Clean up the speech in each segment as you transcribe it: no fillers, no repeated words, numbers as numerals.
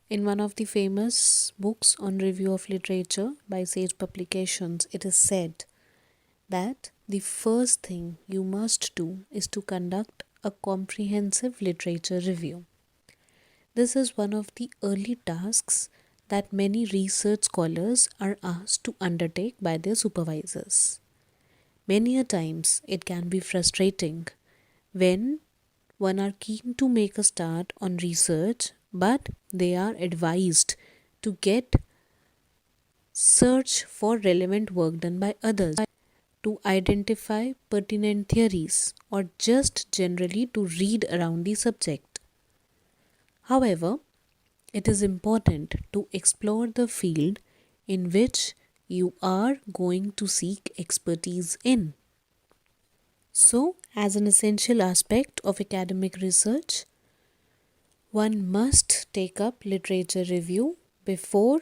In one of the famous books on review of literature by Sage Publications, it is said that the first thing you must do is to conduct a comprehensive literature review. This is one of the early tasks that many research scholars are asked to undertake by their supervisors. Many a times it can be frustrating when one are keen to make a start on research, but they are advised to get search for relevant work done by others, to identify pertinent theories, or just generally to read around the subject. However, it is important to explore the field in which you are going to seek expertise in. So, as an essential aspect of academic research, one must take up literature review before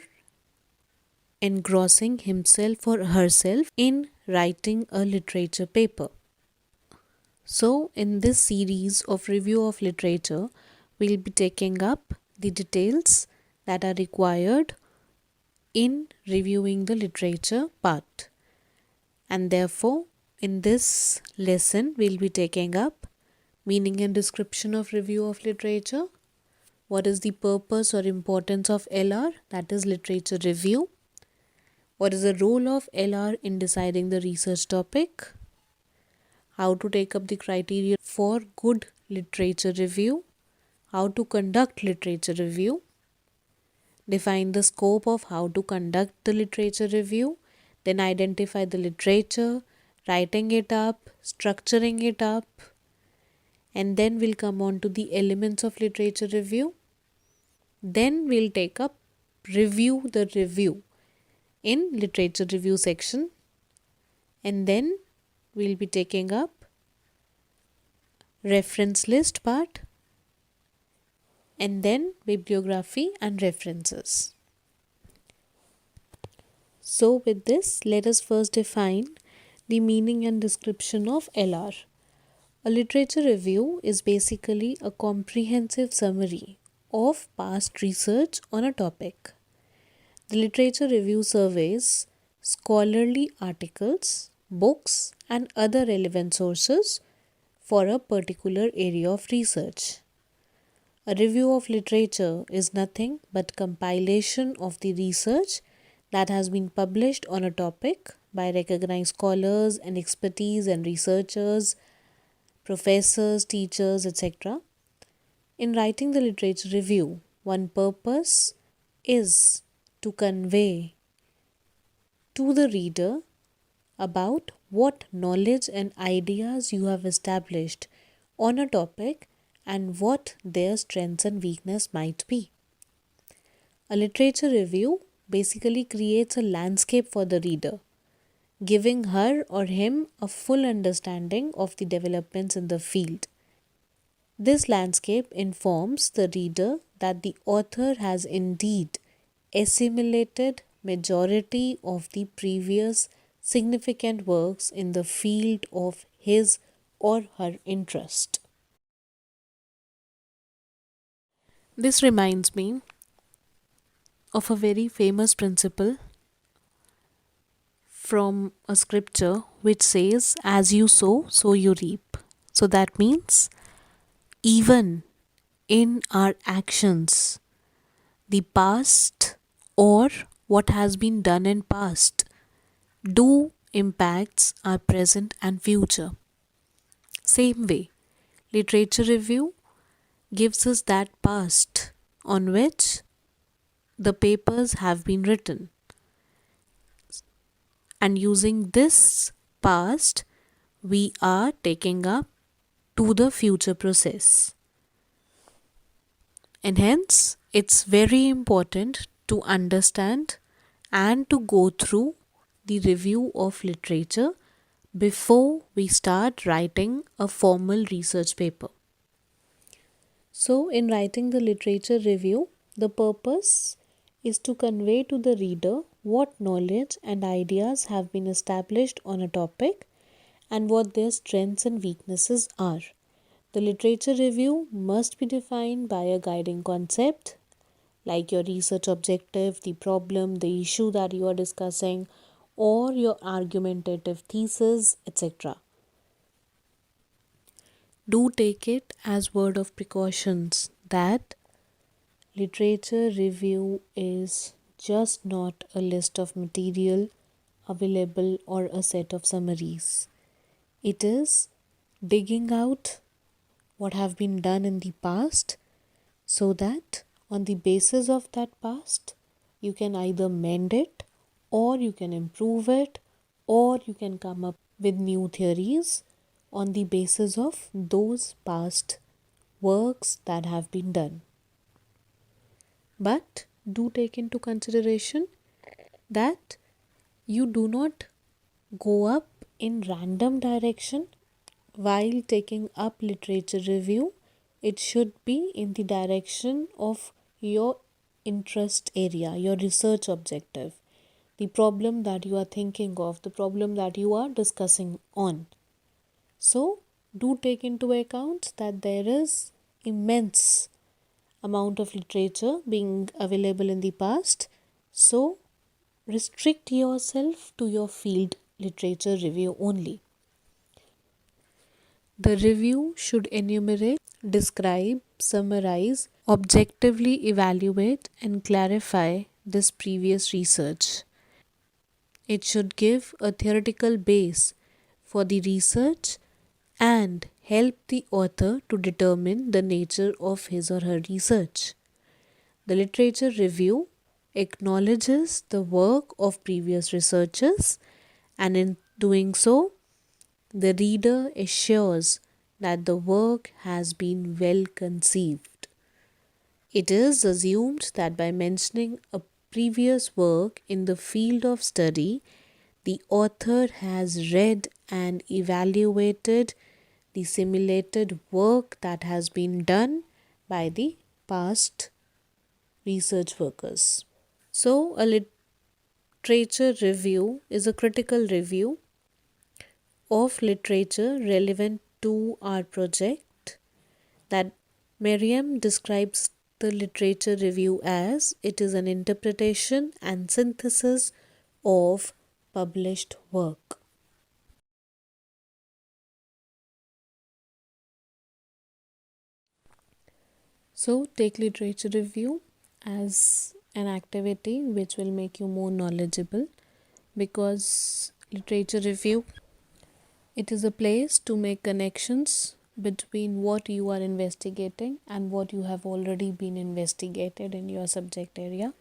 engrossing himself or herself in writing a literature paper. So, in this series of review of literature, we'll be taking up the details that are required in reviewing the literature part. And therefore, in this lesson, we'll be taking up meaning and description of review of literature. What is the purpose or importance of LR, that is literature review? What is the role of LR in deciding the research topic? How to take up the criteria for good literature review? How to conduct literature review? Define the scope of how to conduct the literature review, then identify the literature, writing it up, structuring it up, and then we'll come on to the elements of literature review. Then we'll take up review the review in literature review section, and then we'll be taking up reference list part, and then bibliography and references. So with this, let us first define the meaning and description of LR. A literature review is basically a comprehensive summary of past research on a topic. The literature review surveys scholarly articles, books, and other relevant sources for a particular area of research. A review of literature is nothing but compilation of the research that has been published on a topic by recognized scholars and expertise and researchers, professors, teachers, etc. In writing the literature review, one purpose is to convey to the reader about what knowledge and ideas you have established on a topic and what their strengths and weakness might be. A literature review basically creates a landscape for the reader, giving her or him a full understanding of the developments in the field. This landscape informs the reader that the author has indeed assimilated majority of the previous significant works in the field of his or her interest. This reminds me of a very famous principle from a scripture which says, as you sow, so you reap. So that means even in our actions, the past or what has been done in past do impacts our present and future. Same way, literature review gives us that past on which the papers have been written. And using this past, we are taking up to the future process. And hence, it's very important to understand and to go through the review of literature before we start writing a formal research paper. So, in writing the literature review, the purpose is to convey to the reader what knowledge and ideas have been established on a topic and what their strengths and weaknesses are. The literature review must be defined by a guiding concept, like your research objective, the problem, the issue that you are discussing, or your argumentative thesis, etc. Do take it as word of precautions that literature review is just not a list of material available or a set of summaries. It is digging out what have been done in the past so that on the basis of that past you can either mend it or you can improve it or you can come up with new theories on the basis of those past works that have been done. But do take into consideration that you do not go up in random direction while taking up literature review. It should be in the direction of your interest area, your research objective, the problem that you are thinking of, the problem that you are discussing on. So do take into account that there is immense amount of literature being available in the past. So restrict yourself to your field literature review only. The review should enumerate, describe, summarize, objectively evaluate, and clarify this previous research. It should give a theoretical base for the research and help the author to determine the nature of his or her research. The literature review acknowledges the work of previous researchers, and in doing so, the reader assures that the work has been well conceived. It is assumed that by mentioning a previous work in the field of study, the author has read and evaluated the simulated work that has been done by the past research workers. So, a literature review is a critical review of literature relevant to our project. That Merriam describes the literature review as it is an interpretation and synthesis of published work. So take literature review as an activity which will make you more knowledgeable, because literature review, it is a place to make connections between what you are investigating and what you have already been investigated in your subject area.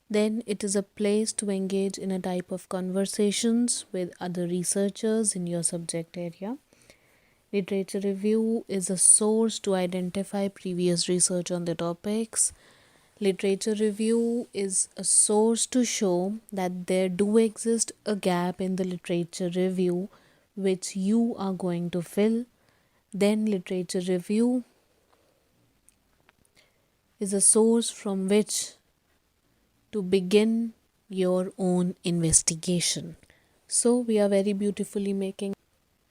Then it is a place to engage in a type of conversations with other researchers in your subject area. Literature review is a source to identify previous research on the topics. Literature review is a source to show that there do exist a gap in the literature review which you are going to fill. Then literature review is a source from which to begin your own investigation. So we are very beautifully making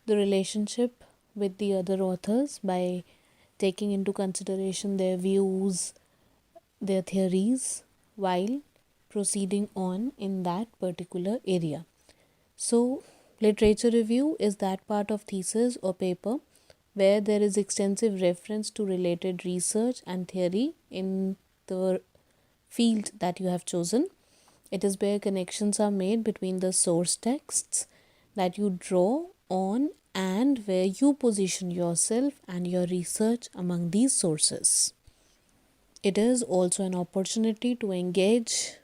the relationship with the other authors by taking into consideration their views, their theories, while proceeding on in that particular area. So literature review is that part of thesis or paper where there is extensive reference to related research and theory in the field that you have chosen. It is where connections are made between the source texts that you draw on and where you position yourself and your research among these sources. It is also an opportunity to engage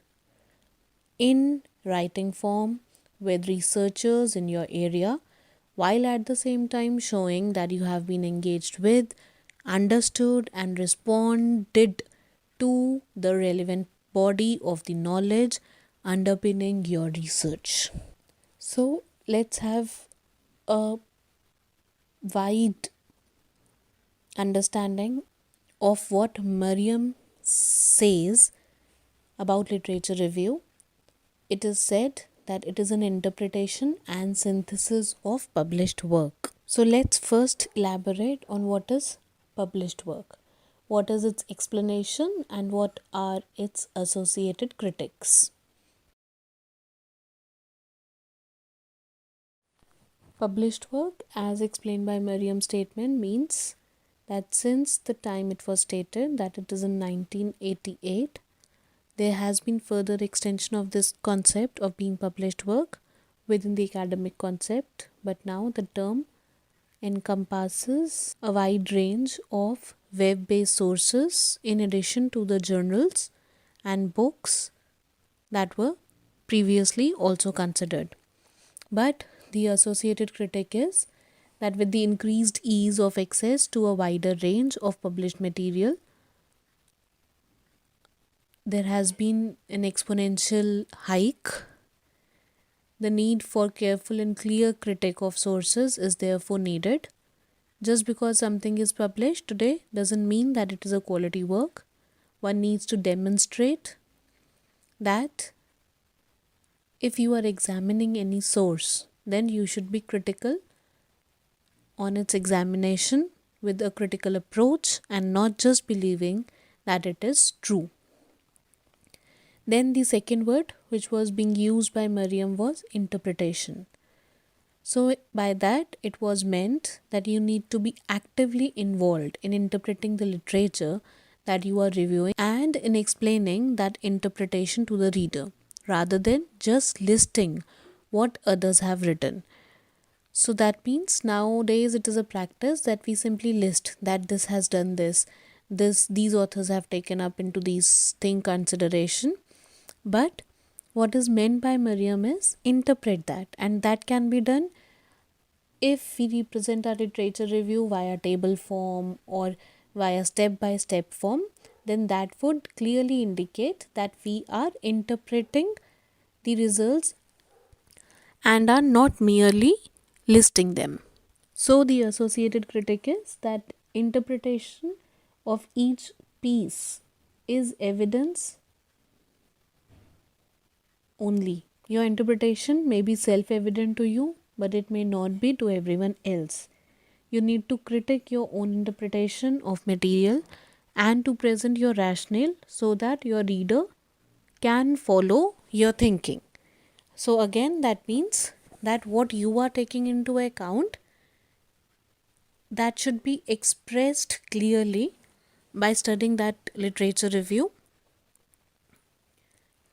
in writing form with researchers in your area, while at the same time showing that you have been engaged with, understood, and responded to the relevant body of the knowledge underpinning your research. So let's have a wide understanding of what Merriam says about literature review. It is said that it is an interpretation and synthesis of published work. So let's first elaborate on what is published work. what is its explanation, and what are its associated critics. Published work, as explained by Merriam's statement, means that since the time it was stated, that it is in 1988, there has been further extension of this concept of being published work within the academic concept, but now the term encompasses a wide range of web based sources in addition to the journals and books that were previously also considered. But the associated critic is that with the increased ease of access to a wider range of published material, there has been an exponential hike. The need for careful and clear critique of sources is therefore needed. Just because something is published today doesn't mean that it is a quality work. One needs to demonstrate that if you are examining any source, then you should be critical on its examination with a critical approach and not just believing that it is true. Then the second word which was being used by Merriam was interpretation. So by that it was meant that you need to be actively involved in interpreting the literature that you are reviewing and in explaining that interpretation to the reader rather than just listing what others have written. So that means nowadays it is a practice that we simply list that this has done this these authors have taken up into these thing consideration. But what is meant by Merriam is interpret that, and that can be done if we represent our literature review via table form or via step by step form. Then that would clearly indicate that we are interpreting the results and are not merely listing them. So the associated critic is that interpretation of each piece is evidence only. Your interpretation may be self evident to you, but it may not be to everyone else. You need to critique your own interpretation of material and to present your rationale so that your reader can follow your thinking. So, again, that means that what you are taking into account, that should be expressed clearly by studying that literature review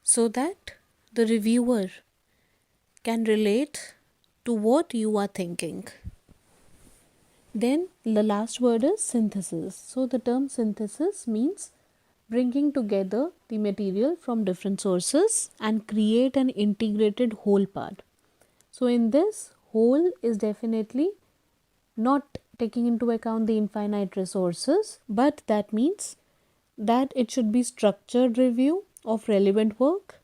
so that the reviewer can relate to what you are thinking. Then the last word is synthesis. So the term synthesis means bringing together the material from different sources and create an integrated whole part. So in this, whole is definitely not taking into account the infinite resources, but that means that it should be structured review of relevant work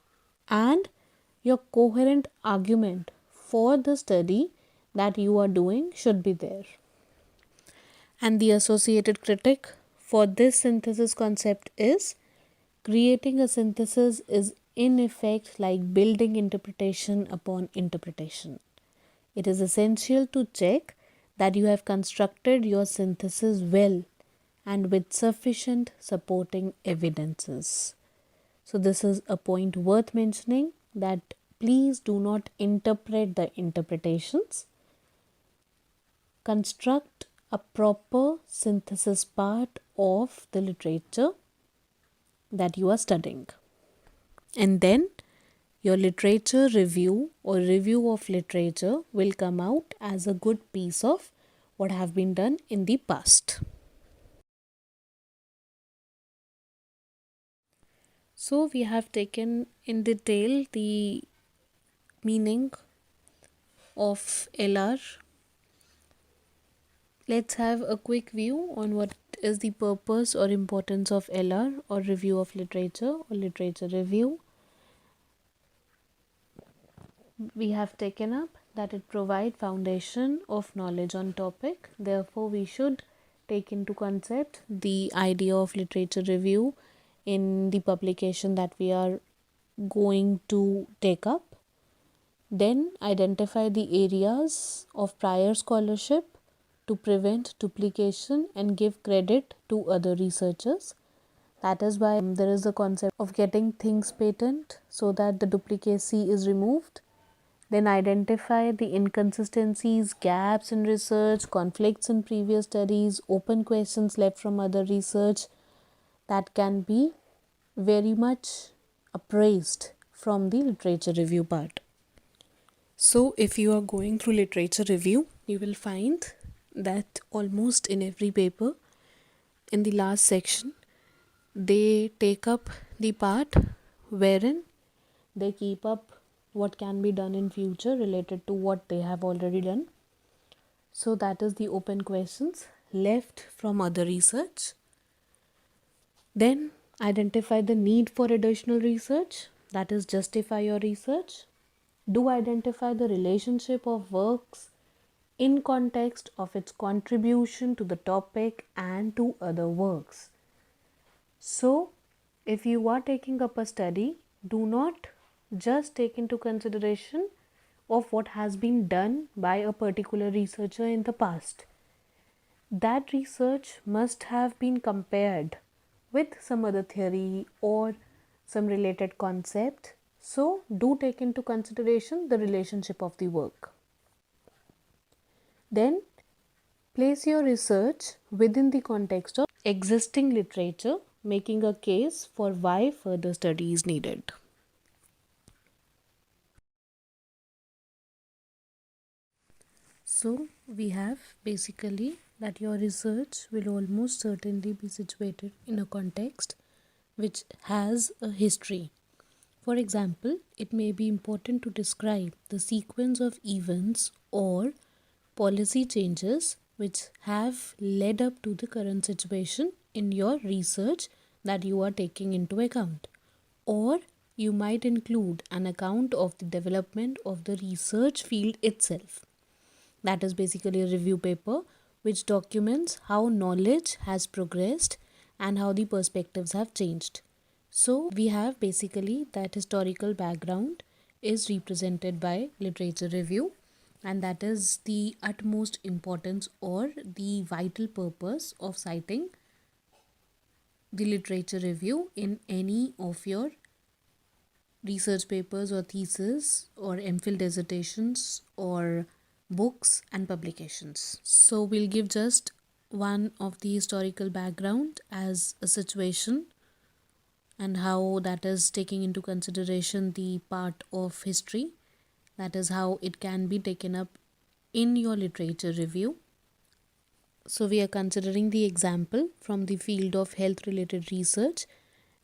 and your coherent argument for the study that you are doing should be there. And the associated critic for this synthesis concept is creating a synthesis is in effect like building interpretation upon interpretation. It is essential to check that you have constructed your synthesis well and with sufficient supporting evidences. So this is a point worth mentioning, that please do not interpret the interpretations. Construct a proper synthesis part of the literature that you are studying. And then your literature review or review of literature will come out as a good piece of what have been done in the past. So we have taken in detail the meaning of LR. Let's have a quick view on what is the purpose or importance of LR or review of literature or literature review. We have taken up that it provides foundation of knowledge on topic. Therefore, we should take into concept the idea of literature review in the publication that we are going to take up. Then identify the areas of prior scholarship to prevent duplication and give credit to other researchers. That is why there is a concept of getting things patent so that the duplicacy is removed. Then identify the inconsistencies, gaps in research, conflicts in previous studies, open questions left from other research that can be very much appraised from the literature review part. So if you are going through literature review, you will find that almost in every paper, in the last section, they take up the part wherein they keep up what can be done in future related to what they have already done. So that is the open questions left from other research. Then identify the need for additional research, that is justify your research. Do identify the relationship of works in context of its contribution to the topic and to other works. So if you are taking up a study, do not just take into consideration of what has been done by a particular researcher in the past. That research must have been compared with some other theory or some related concept. So do take into consideration the relationship of the work. Then place your research within the context of existing literature, making a case for why further study is needed. So we have basically that your research will almost certainly be situated in a context which has a history. For example, it may be important to describe the sequence of events or policy changes which have led up to the current situation in your research that you are taking into account. Or you might include an account of the development of the research field itself. That is basically a review paper which documents how knowledge has progressed and how the perspectives have changed. So we have basically that historical background is represented by literature review, and that is the utmost importance or the vital purpose of citing the literature review in any of your research papers or thesis or MPhil dissertations or books and publications. So we'll give just one of the historical background as a situation and how that is taking into consideration the part of history. That is how it can be taken up in your literature review. So we are considering the example from the field of health related research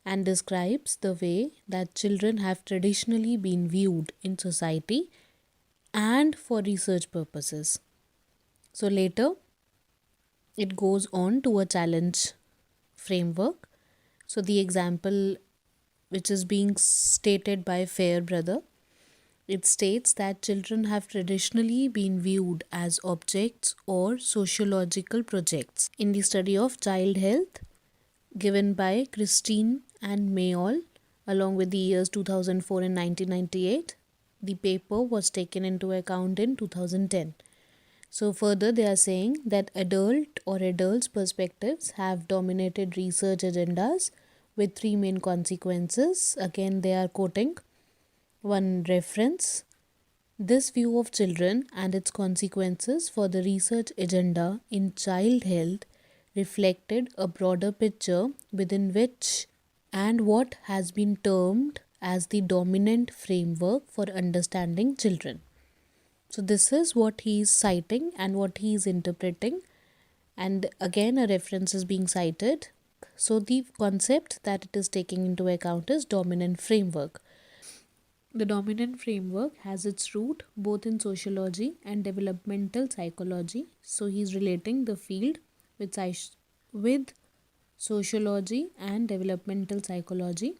and describes the way that children have traditionally been viewed in society and for research purposes. So later it goes on to a challenge framework. So the example which is being stated by Fairbrother, it states that children have traditionally been viewed as objects or sociological projects. In the study of child health given by Christine and Mayall along with the years 2004 and 1998, the paper was taken into account in 2010. So further they are saying that adult or adults' perspectives have dominated research agendas with three main consequences. Again they are quoting one reference. This view of children and its consequences for the research agenda in child health reflected a broader picture within which and what has been termed as the dominant framework for understanding children. So this is what he is citing and what he is interpreting, and again a reference is being cited. So the concept that it is taking into account is dominant framework. The dominant framework has its root both in sociology and developmental psychology. So he is relating the field with sociology and developmental psychology.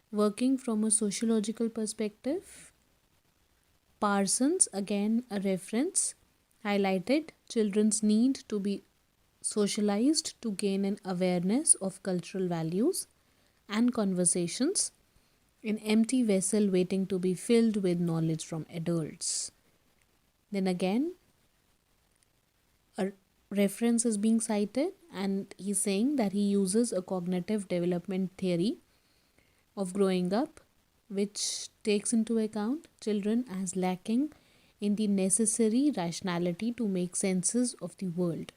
Working from a sociological perspective, Parsons, again a reference, highlighted children's need to be socialized to gain an awareness of cultural values and conversations, an empty vessel waiting to be filled with knowledge from adults. Then again, a reference is being cited, and he's saying that he uses a cognitive development theory of growing up, which takes into account children as lacking in the necessary rationality to make senses of the world.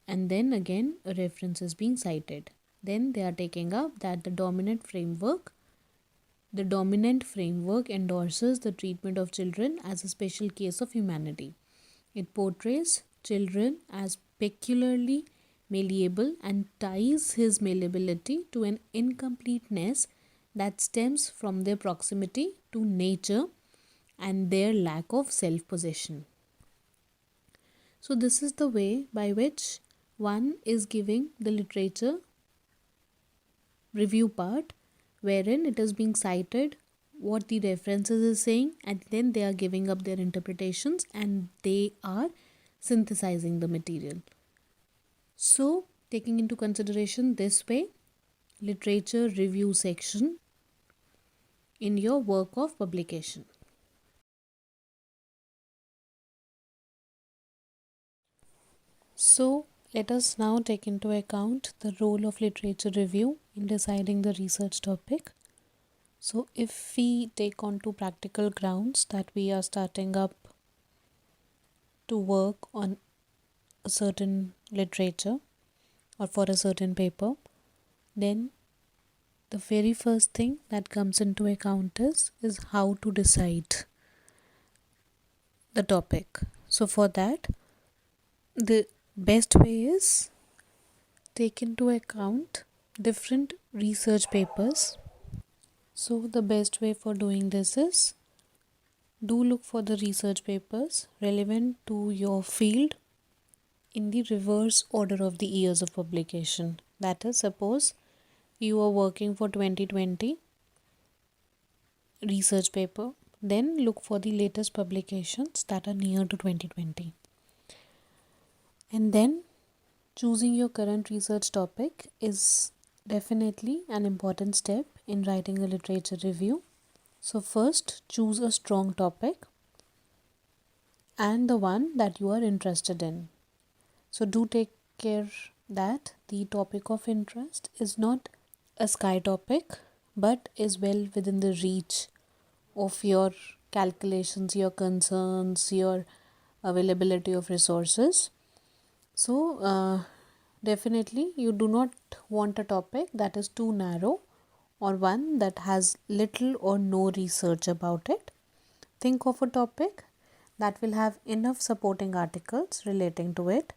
And then again, a reference is being cited. Then they are taking up that the dominant framework endorses the treatment of children as a special case of humanity. It portrays children as peculiarly malleable and ties his malleability to an incompleteness that stems from their proximity to nature and their lack of self possession. So, this is the way by which one is giving the literature review part, wherein it is being cited what the references is saying, and then they are giving up their interpretations and they are synthesizing the material. So, taking into consideration this way, literature review section in your work of publication. So, let us now take into account the role of literature review in deciding the research topic. So, if we take on to practical grounds that we are starting up to work on a certain literature or for a certain paper, then the very first thing that comes into account is how to decide the topic. So, for that, the best way is take into account different research papers. So, the best way for doing this is do look for the research papers relevant to your field in the reverse order of the years of publication. That is, suppose you are working for 2020 research paper, then look for the latest publications that are near to 2020. And then choosing your current research topic is definitely an important step in writing a literature review. So, first choose a strong topic and the one that you are interested in. So, do take care that the topic of interest is not a sky topic but is well within the reach of your calculations, your concerns, your availability of resources. So, definitely, you do not want a topic that is too narrow or one that has little or no research about it. Think of a topic that will have enough supporting articles relating to it.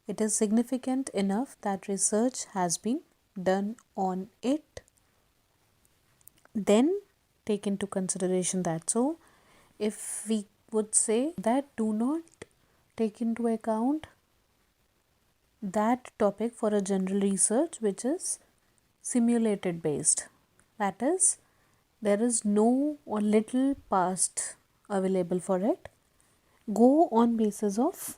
It is significant enough that research has been done on it. Then take into consideration that. So, if we would say that do not take into account that topic for a general research which is simulated based, that is, there is no or little past available for it, go on basis of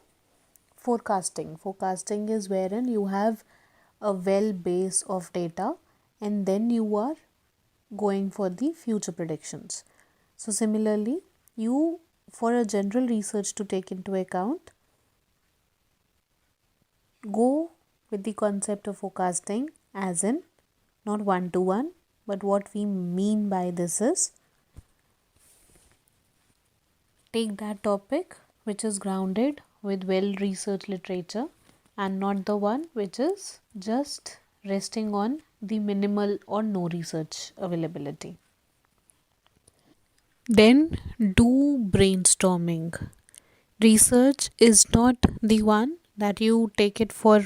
forecasting is wherein you have a well base of data and then you are going for the future predictions. So similarly, you for a general research to take into account, go with the concept of forecasting as in not one to one, but what we mean by this is take that topic which is grounded with well researched literature and not the one which is just resting on the minimal or no research availability. Then do brainstorming. Research is not the one that you take it for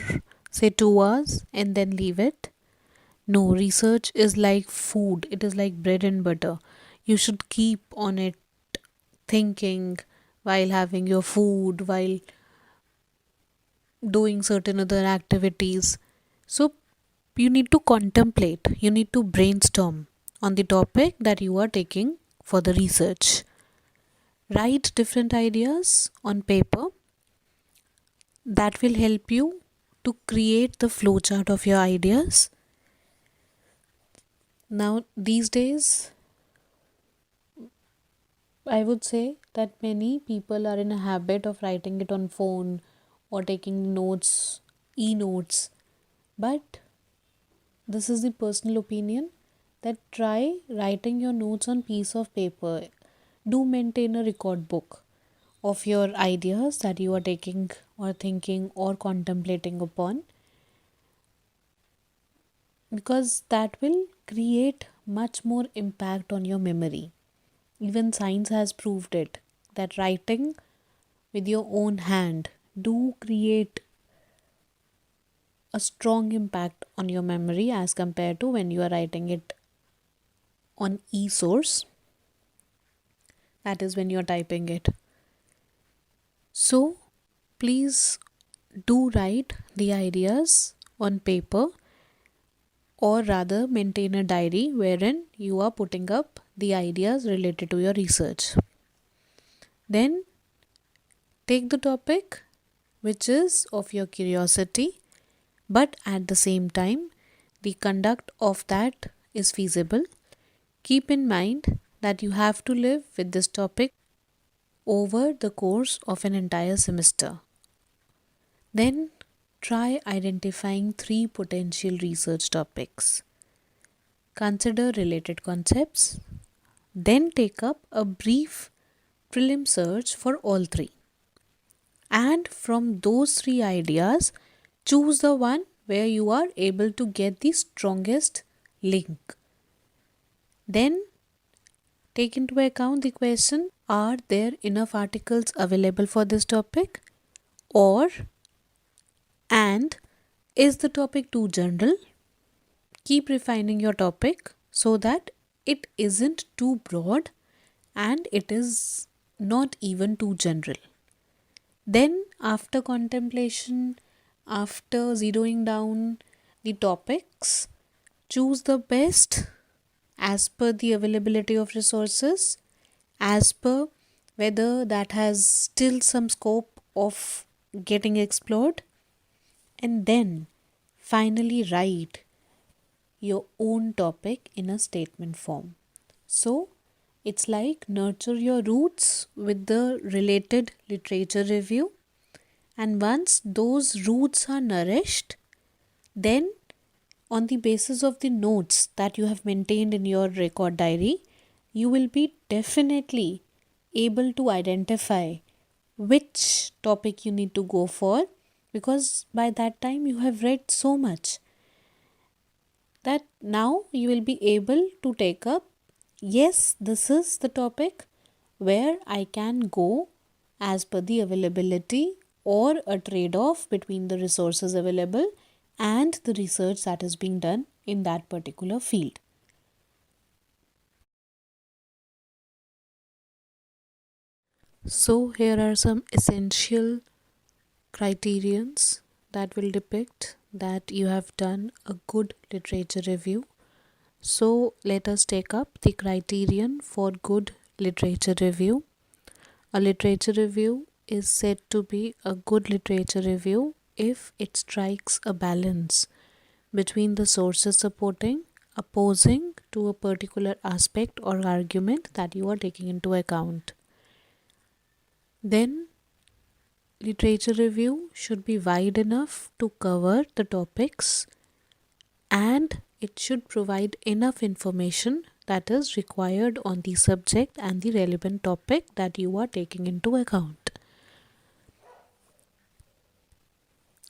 say 2 hours and then leave it. No, research is like food, it is like bread and butter. You should keep on it thinking while having your food, while doing certain other activities. So, you need to contemplate, you need to brainstorm on the topic that you are taking for the research. Write different ideas on paper that will help you to create the flowchart of your ideas. Now, these days, I would say that many people are in a habit of writing it on phone or taking notes, e-notes. But this is the personal opinion that try writing your notes on piece of paper. Do maintain a record book of your ideas that you are taking or thinking or contemplating upon, because that will create much more impact on your memory. Even science has proved it that writing with your own hand do create a strong impact on your memory as compared to when you are writing it on e-source, that is when you are typing it. So please do write the ideas on paper, or rather maintain a diary wherein you are putting up the ideas related to your research. Then take the topic which is of your curiosity, but at the same time the conduct of that is feasible. Keep in mind that you have to live with this topic over the course of an entire semester. Then try identifying 3 potential research topics. Consider related concepts. Then take up a brief prelim search for all 3. And from those 3 ideas, choose the one where you are able to get the strongest link. Then take into account the question, are there enough articles available for this topic? Or, and is the topic too general? Keep refining your topic so that it isn't too broad and it is not even too general. Then, after contemplation, after zeroing down the topics, choose the best as per the availability of resources, as per whether that has still some scope of getting explored, and then finally write your own topic in a statement form. So, it's like nurture your roots with the related literature review, and once those roots are nourished, then on the basis of the notes that you have maintained in your record diary, you will be definitely able to identify which topic you need to go for, because by that time you have read so much that now you will be able to take up, yes, this is the topic where I can go as per the availability or a trade off between the resources available and the research that is being done in that particular field. So, here are some essential criterions that will depict that you have done a good literature review. So, let us take up the criterion for good literature review. A literature review is said to be a good literature review if it strikes a balance between the sources supporting, opposing to a particular aspect or argument that you are taking into account. Then, literature review should be wide enough to cover the topics, and it should provide enough information that is required on the subject and the relevant topic that you are taking into account.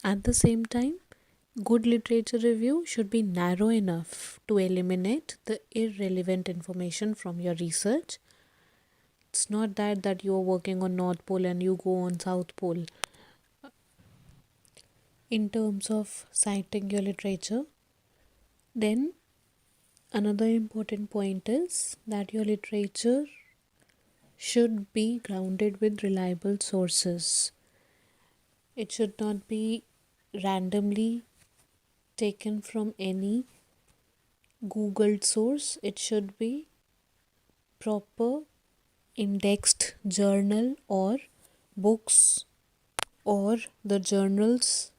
At the same time, good literature review should be narrow enough to eliminate the irrelevant information from your research. It's not that you are working on North Pole and you go on South Pole. In terms of citing your literature, then another important point is that your literature should be grounded with reliable sources. It should not be randomly taken from any Googled source. It should be proper indexed journal or books or the journals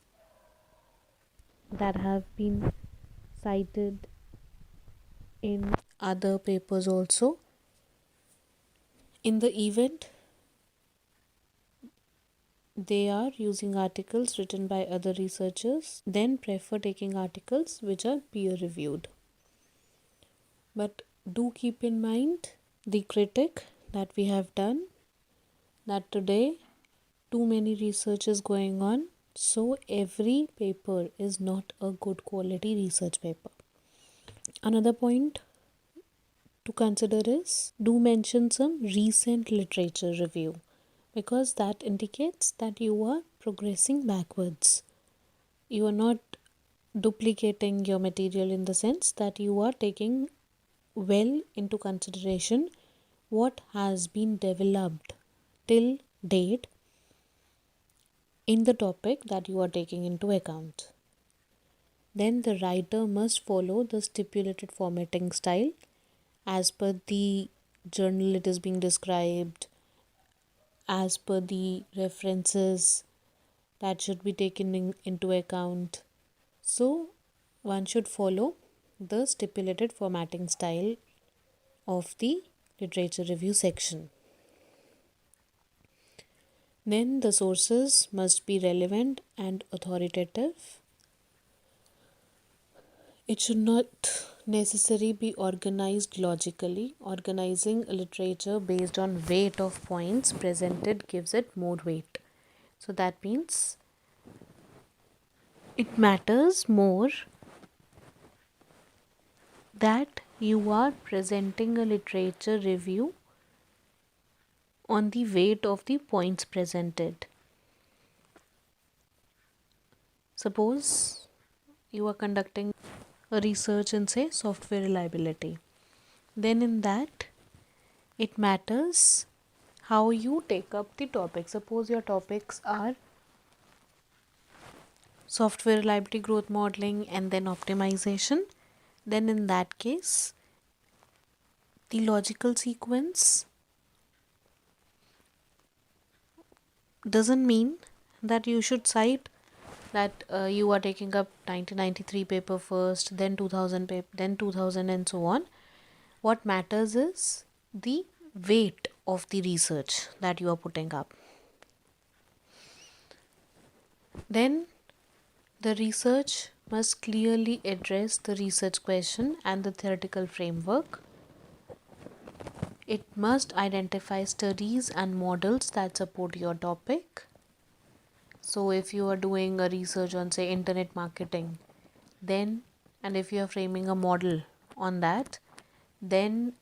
that have been cited in other papers also. In the event they are using articles written by other researchers, then prefer taking articles which are peer reviewed. But do keep in mind the critic that we have done, that today too many research is going on, so every paper is not a good quality research paper. Another point to consider is do mention some recent literature review, because that indicates that you are progressing backwards. You are not duplicating your material in the sense that you are taking well into consideration what has been developed till date in the topic that you are taking into account. Then the writer must follow the stipulated formatting style as per the journal it is being described, as per the references that should be taken into account. So one should follow the stipulated formatting style of the literature review section. Then the sources must be relevant and authoritative. It should not necessarily be organized logically. Organizing a literature based on weight of points presented gives it more weight. So that means it matters more that you are presenting a literature review on the weight of the points presented. Suppose you are conducting a research in, say, software reliability. Then in that, it matters how you take up the topic. Suppose your topics are software reliability, growth modeling, and then optimization. Then in that case, the logical sequence doesn't mean that you should cite that you are taking up 1993 paper first, then 2000 paper, then 2000, and so on. What matters is the weight of the research that you are putting up. Then the research must clearly address the research question and the theoretical framework. It must identify studies and models that support your topic. So if you are doing a research on, say, internet marketing, then, and if you are framing a model on that, then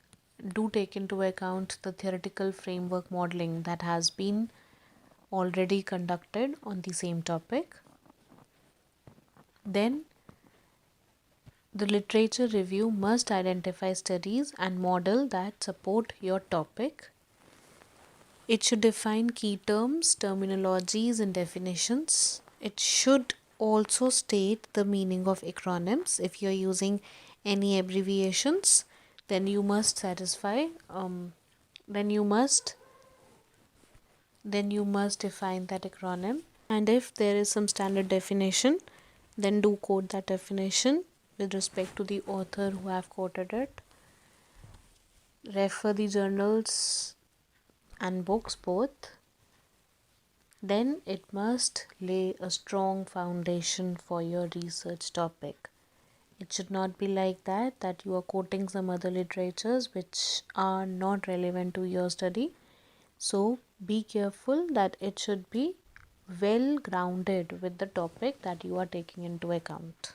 do take into account the theoretical framework modeling that has been already conducted on the same topic. Then the literature review must identify studies and model that support your topic. It should define key terms, terminologies, and definitions. It should also state the meaning of acronyms. If you're using any abbreviations, then you must satisfy, then you must define that acronym. And if there is some standard definition, then do quote that definition with respect to the author who have quoted it. Refer the journals and books both. Then it must lay a strong foundation for your research topic. It should not be like that you are quoting some other literatures which are not relevant to your study. So be careful that it should be well grounded with the topic that you are taking into account.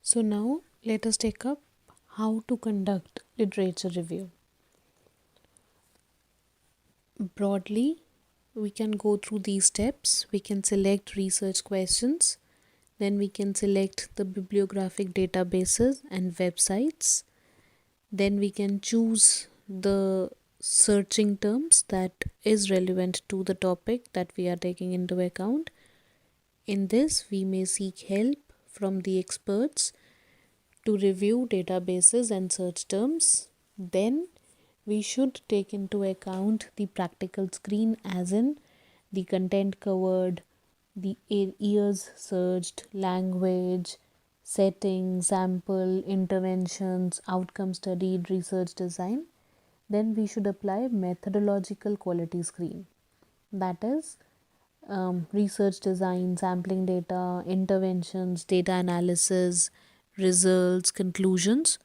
So now let us take up how to conduct literature review. Broadly, we can go through these steps. We can select research questions, then we can select the bibliographic databases and websites, then we can choose the searching terms that is relevant to the topic that we are taking into account. In this, we may seek help from the experts to review databases and search terms. Then we should take into account the practical screen, as in the content covered, the years searched, language, setting, sample, interventions, outcome studied, research design, then we should apply methodological quality screen. That is research design, sampling data, interventions, data analysis, results, conclusions.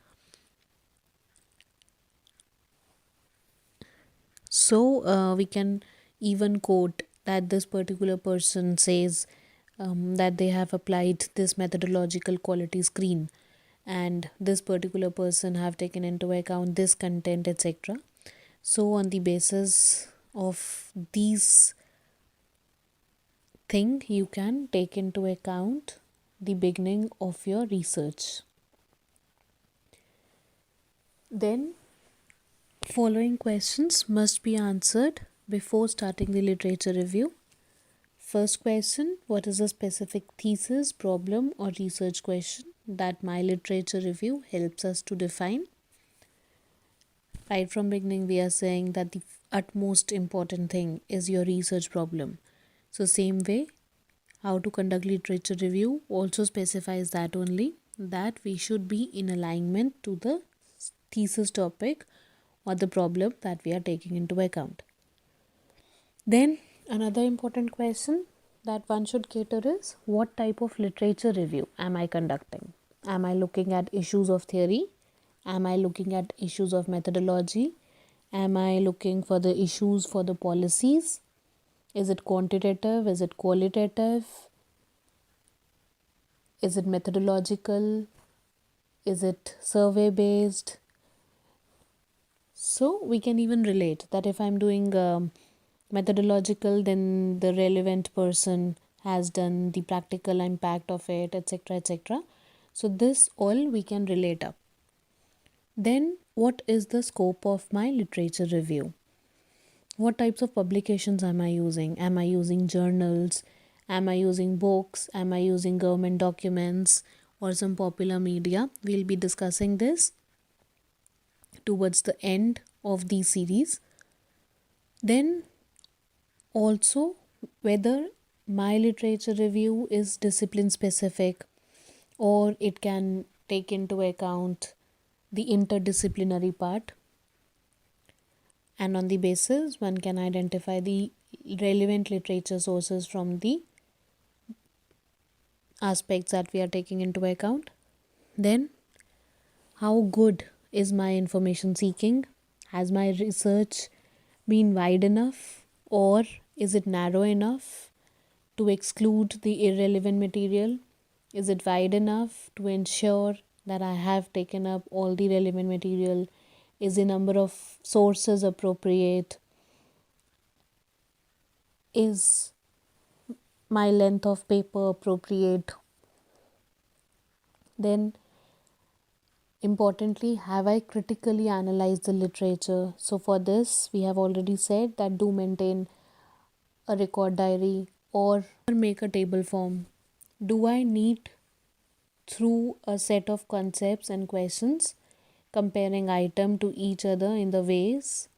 So we can even quote that this particular person says that they have applied this methodological quality screen, and this particular person have taken into account this content, etc. So on the basis of these thing, you can take into account the beginning of your research. Then following questions must be answered before starting the literature review. First question: what is a specific thesis, problem, or research question that my literature review helps us to define? Right from beginning, we are saying that the utmost important thing is your research problem. So same way, how to conduct literature review also specifies that only, that we should be in alignment to the thesis topic or the problem that we are taking into account. Then another important question that one should cater is, what type of literature review am I conducting? Am I looking at issues of theory? Am I looking at issues of methodology? Am I looking for the issues for the policies? Is it quantitative? Is it qualitative? Is it methodological? Is it survey based? So we can even relate that if I'm doing methodological, then the relevant person has done the practical impact of it, etc., etc. So this all we can relate up. Then what is the scope of my literature review? What types of publications am I using? Am I using journals? Am I using books? Am I using government documents or some popular media? We'll be discussing this towards the end of the series. Then also, whether my literature review is discipline specific, or it can take into account the interdisciplinary part, and on the basis one can identify the relevant literature sources from the aspects that we are taking into account. Then how good is my information seeking? Has my research been wide enough, or is it narrow enough to exclude the irrelevant material? Is it wide enough to ensure that I have taken up all the relevant material? Is the number of sources appropriate? Is my length of paper appropriate? Then importantly, have I critically analyzed the literature? So for this, we have already said that do maintain a record diary or make a table form. Do I need through a set of concepts and questions, comparing item to each other in the ways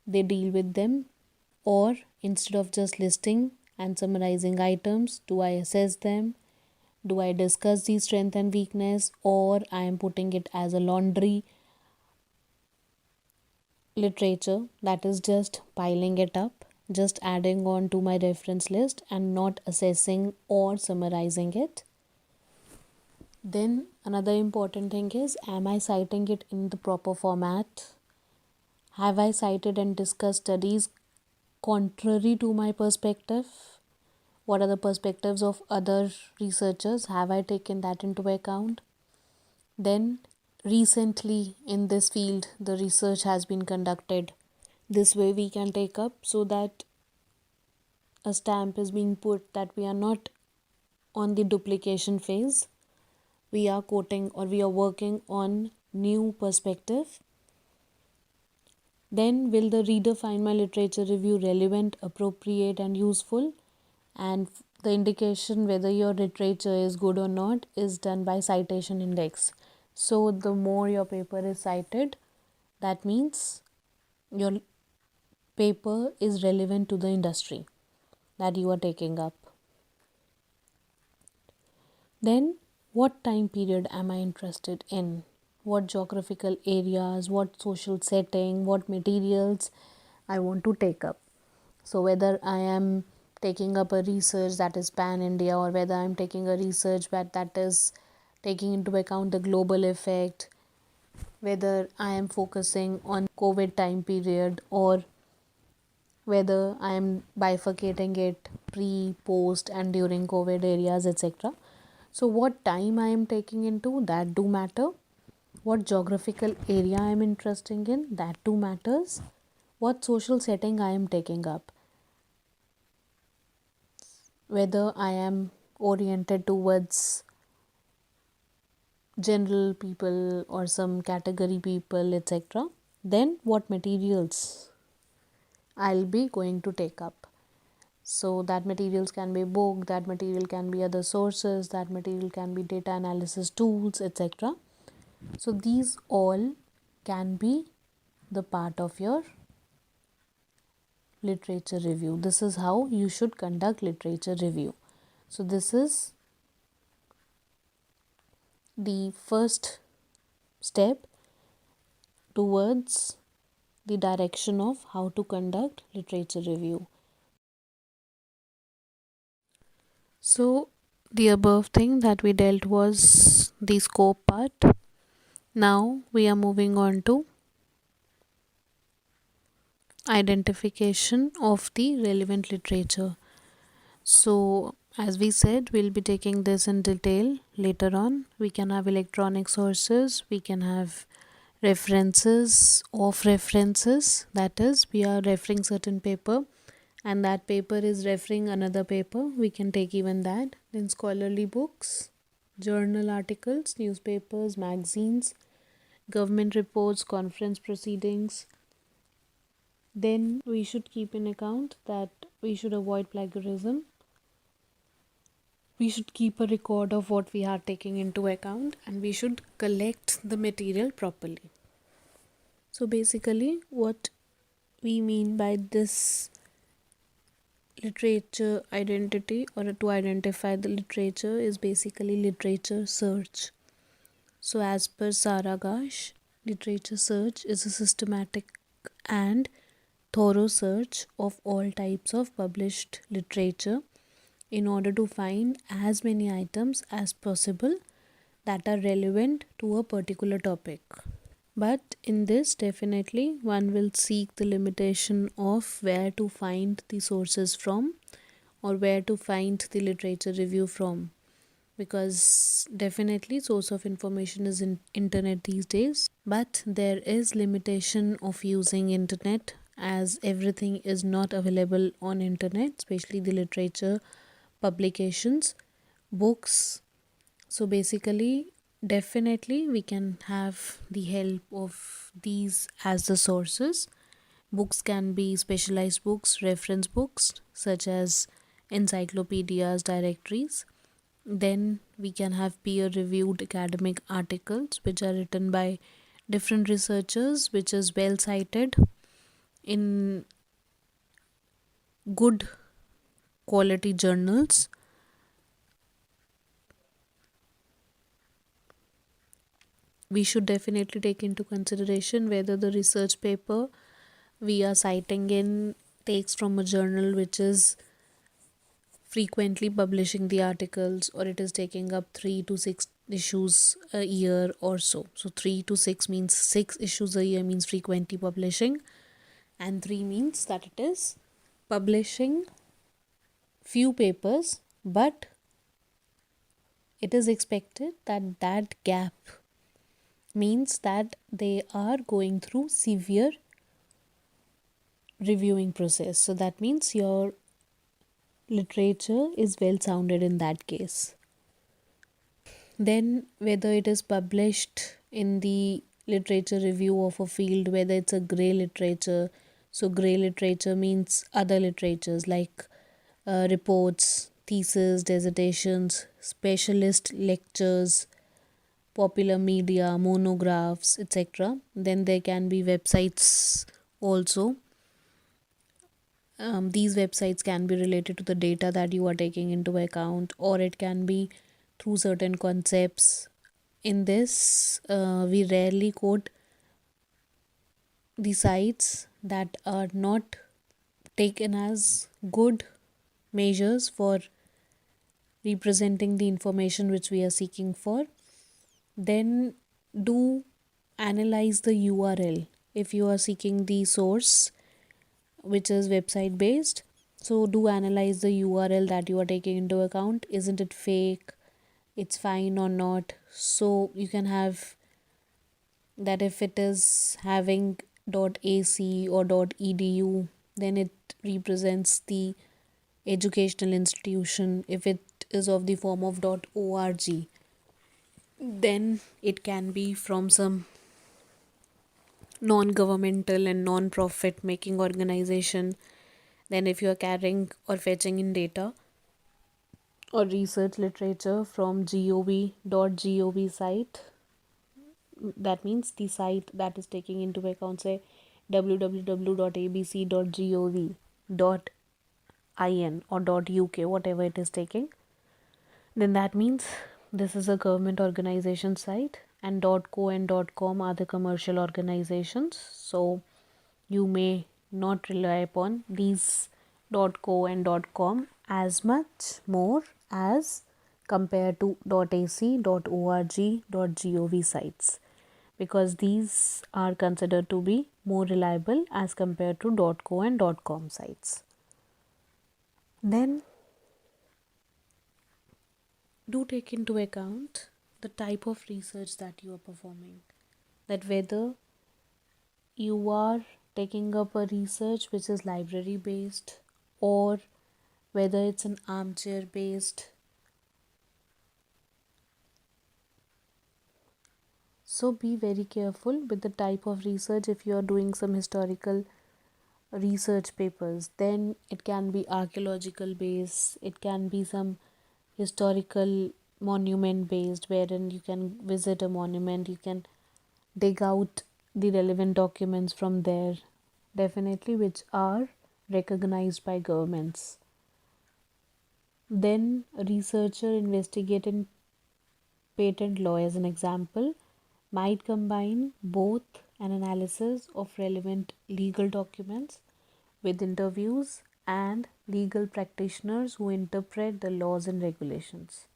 they deal with them, or instead of just listing and summarizing items, do I assess them? Do I discuss the strength and weakness, or I am putting it as a laundry literature, that is just piling it up, just adding on to my reference list and not assessing or summarizing it? Then another important thing is, am I citing it in the proper format? Have I cited and discussed studies contrary to my perspective? What are the perspectives of other researchers? Have I taken that into account? Then recently in this field the research has been conducted. This way we can take up, so that a stamp is being put that we are not on the duplication phase. We are quoting or we are working on new perspective. Then will the reader find my literature review relevant, appropriate and useful? And the indication whether your literature is good or not is done by citation index. So the more your paper is cited, that means your paper is relevant to the industry that you are taking up. Then what time period am I interested in, what geographical areas, what social setting, what materials I want to take up. So whether I am taking up a research that is pan India, or whether I'm taking a research that is taking into account the global effect, whether I am focusing on COVID time period, or whether I am bifurcating it pre, post, and during COVID areas, etc. So, what time I am taking into, that do matter. What geographical area I am interested in, that too matters. What social setting I am taking up, whether I am oriented towards general people or some category people, etc. Then, what materials I'll be going to take up. So that materials can be book, that material can be other sources, that material can be data analysis tools, etc. So these all can be the part of your literature review. This is how you should conduct literature review. So this is the first step towards the direction of how to conduct literature review. So the above thing that we dealt was the scope part. Now we are moving on to identification of the relevant literature. So, as we said, we'll be taking this in detail later on. We can have electronic sources, we can have references of references, that is, we are referring certain paper and that paper is referring another paper. We can take even that. Then, scholarly books, journal articles, newspapers, magazines, government reports, conference proceedings. Then we should keep in account that we should avoid plagiarism. We should keep a record of what we are taking into account, and we should collect the material properly. So basically what we mean by this literature identity, or to identify the literature, is basically literature search. So as per Saragash, literature search is a systematic and thorough search of all types of published literature in order to find as many items as possible that are relevant to a particular topic. But in this, definitely one will seek the limitation of where to find the sources from, or where to find the literature review from, because definitely source of information is in internet these days, but there is limitation of using internet, as everything is not available on internet, especially the literature publications, books. So basically, definitely we can have the help of these as the sources. Books can be specialized books, reference books such as encyclopedias, directories. Then we can have peer reviewed academic articles which are written by different researchers, which is well cited in good quality journals. We should definitely take into consideration whether the research paper we are citing in takes from a journal which is frequently publishing the articles, or it is taking up 3 to 6 issues a year or so. So 3 to 6 means 6 issues a year means frequently publishing, and 3 means that it is publishing few papers, but it is expected that that gap means that they are going through severe reviewing process. So that means your literature is well sounded in that case. Then whether it is published in the literature review of a field, whether it's a grey literature. So grey literature means other literatures like reports, thesis, dissertations, specialist lectures, popular media, monographs, etc. Then there can be websites also. These websites can be related to the data that you are taking into account, or it can be through certain concepts. In this, we rarely quote the sites that are not taken as good measures for representing the information which we are seeking for. Then do analyze the URL if you are seeking the source which is website based. So do analyze the URL that you are taking into account. Isn't it fake? It's fine or not? So you can have that if it is having .ac or .edu, then it represents the educational institution. If it is of the form of .org, then it can be from some non-governmental and non-profit making organization. Then if you are carrying or fetching in data or research literature from gov.gov site, that means the site that is taking into account, say, www.abc.gov.in or .uk, whatever it is taking, then that means this is a government organization site, and .co and .com are the commercial organizations. So you may not rely upon these .co and .com as much more as compared to .ac, .org, .gov sites, because these are considered to be more reliable as compared to .co and .com sites. Then do take into account the type of research that you are performing, that whether you are taking up a research which is library based, or whether it's an armchair based. So be very careful with the type of research. If you are doing some historical research papers, then it can be archaeological based, it can be some historical monument based, wherein you can visit a monument, you can dig out the relevant documents from there, definitely, which are recognized by governments. Then a researcher investigating patent law, as an example, might combine both an analysis of relevant legal documents with interviews and legal practitioners who interpret the laws and regulations.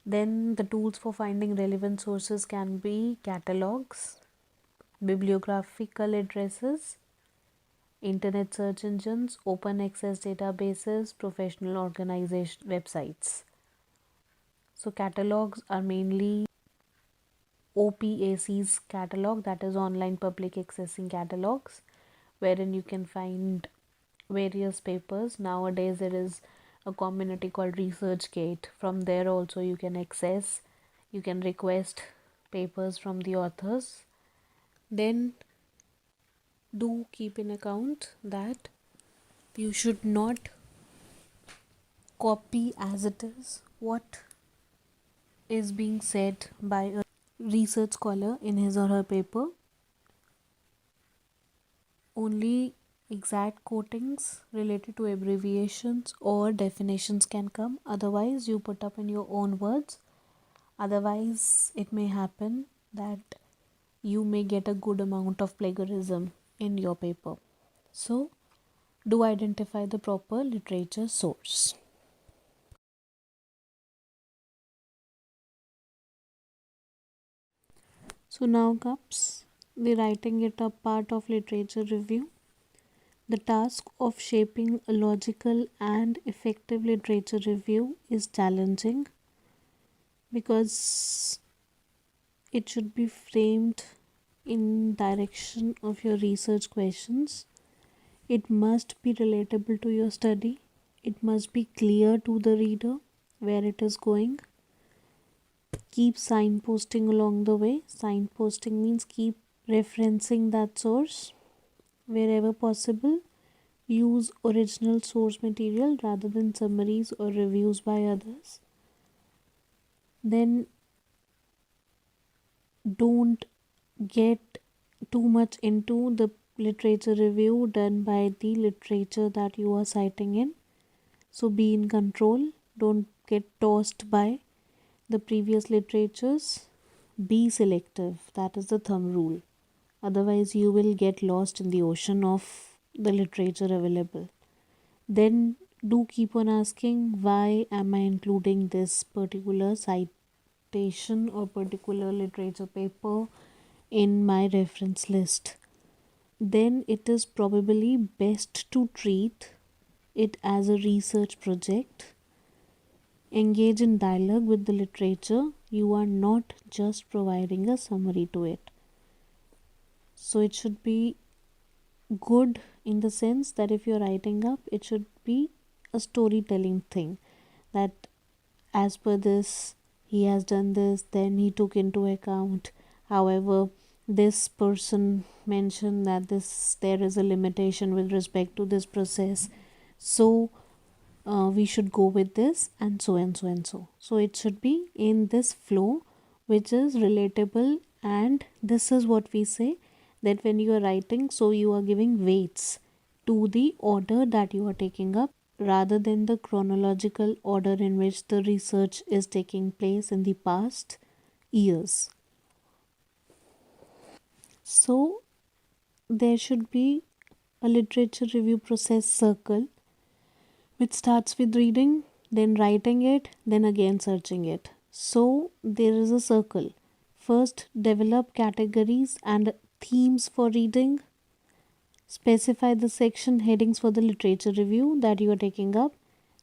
Then the tools for finding relevant sources can be catalogs, bibliographical addresses, internet search engines, open access databases, professional organization websites. So catalogs are mainly OPAC's catalog, that is online public accessing catalogs, wherein you can find various papers. Nowadays there is a community called ResearchGate. From there also you can access, you can request papers from the authors. Then do keep in account that you should not copy as it is what is being said by a research scholar in his or her paper. Only exact quotings related to abbreviations or definitions can come. Otherwise, you put up in your own words. Otherwise, it may happen that you may get a good amount of plagiarism in your paper. So, do identify the proper literature source. So, now comes the writing it up part of literature review. The task of shaping a logical and effective literature review is challenging because it should be framed in direction of your research questions. It must be relatable to your study. It must be clear to the reader where it is going. Keep signposting along the way. Signposting means keep referencing that source wherever possible. Use original source material rather than summaries or reviews by others. Then don't get too much into the literature review done by the literature that you are citing in. So be in control. Don't get tossed by the previous literatures, be selective. That is the thumb rule. Otherwise you will get lost in the ocean of the literature available. Then do keep on asking, why am I including this particular citation or particular literature paper in my reference list? Then it is probably best to treat it as a research project. Engage in dialogue with the literature. You are not just providing a summary to it. So it should be good in the sense that if you're writing up, it should be a storytelling thing, that as per this he has done this, then he took into account, however this person mentioned that this there is a limitation with respect to this process, so we should go with this, and so and so and so. So it should be in this flow which is relatable, and this is what we say, that when you are writing, so you are giving weights to the order that you are taking up rather than the chronological order in which the research is taking place in the past years. So there should be a literature review process circle which starts with reading, then writing it, then again searching it. So there is a circle. First, develop categories and themes for reading. Specify the section headings for the literature review that you are taking up.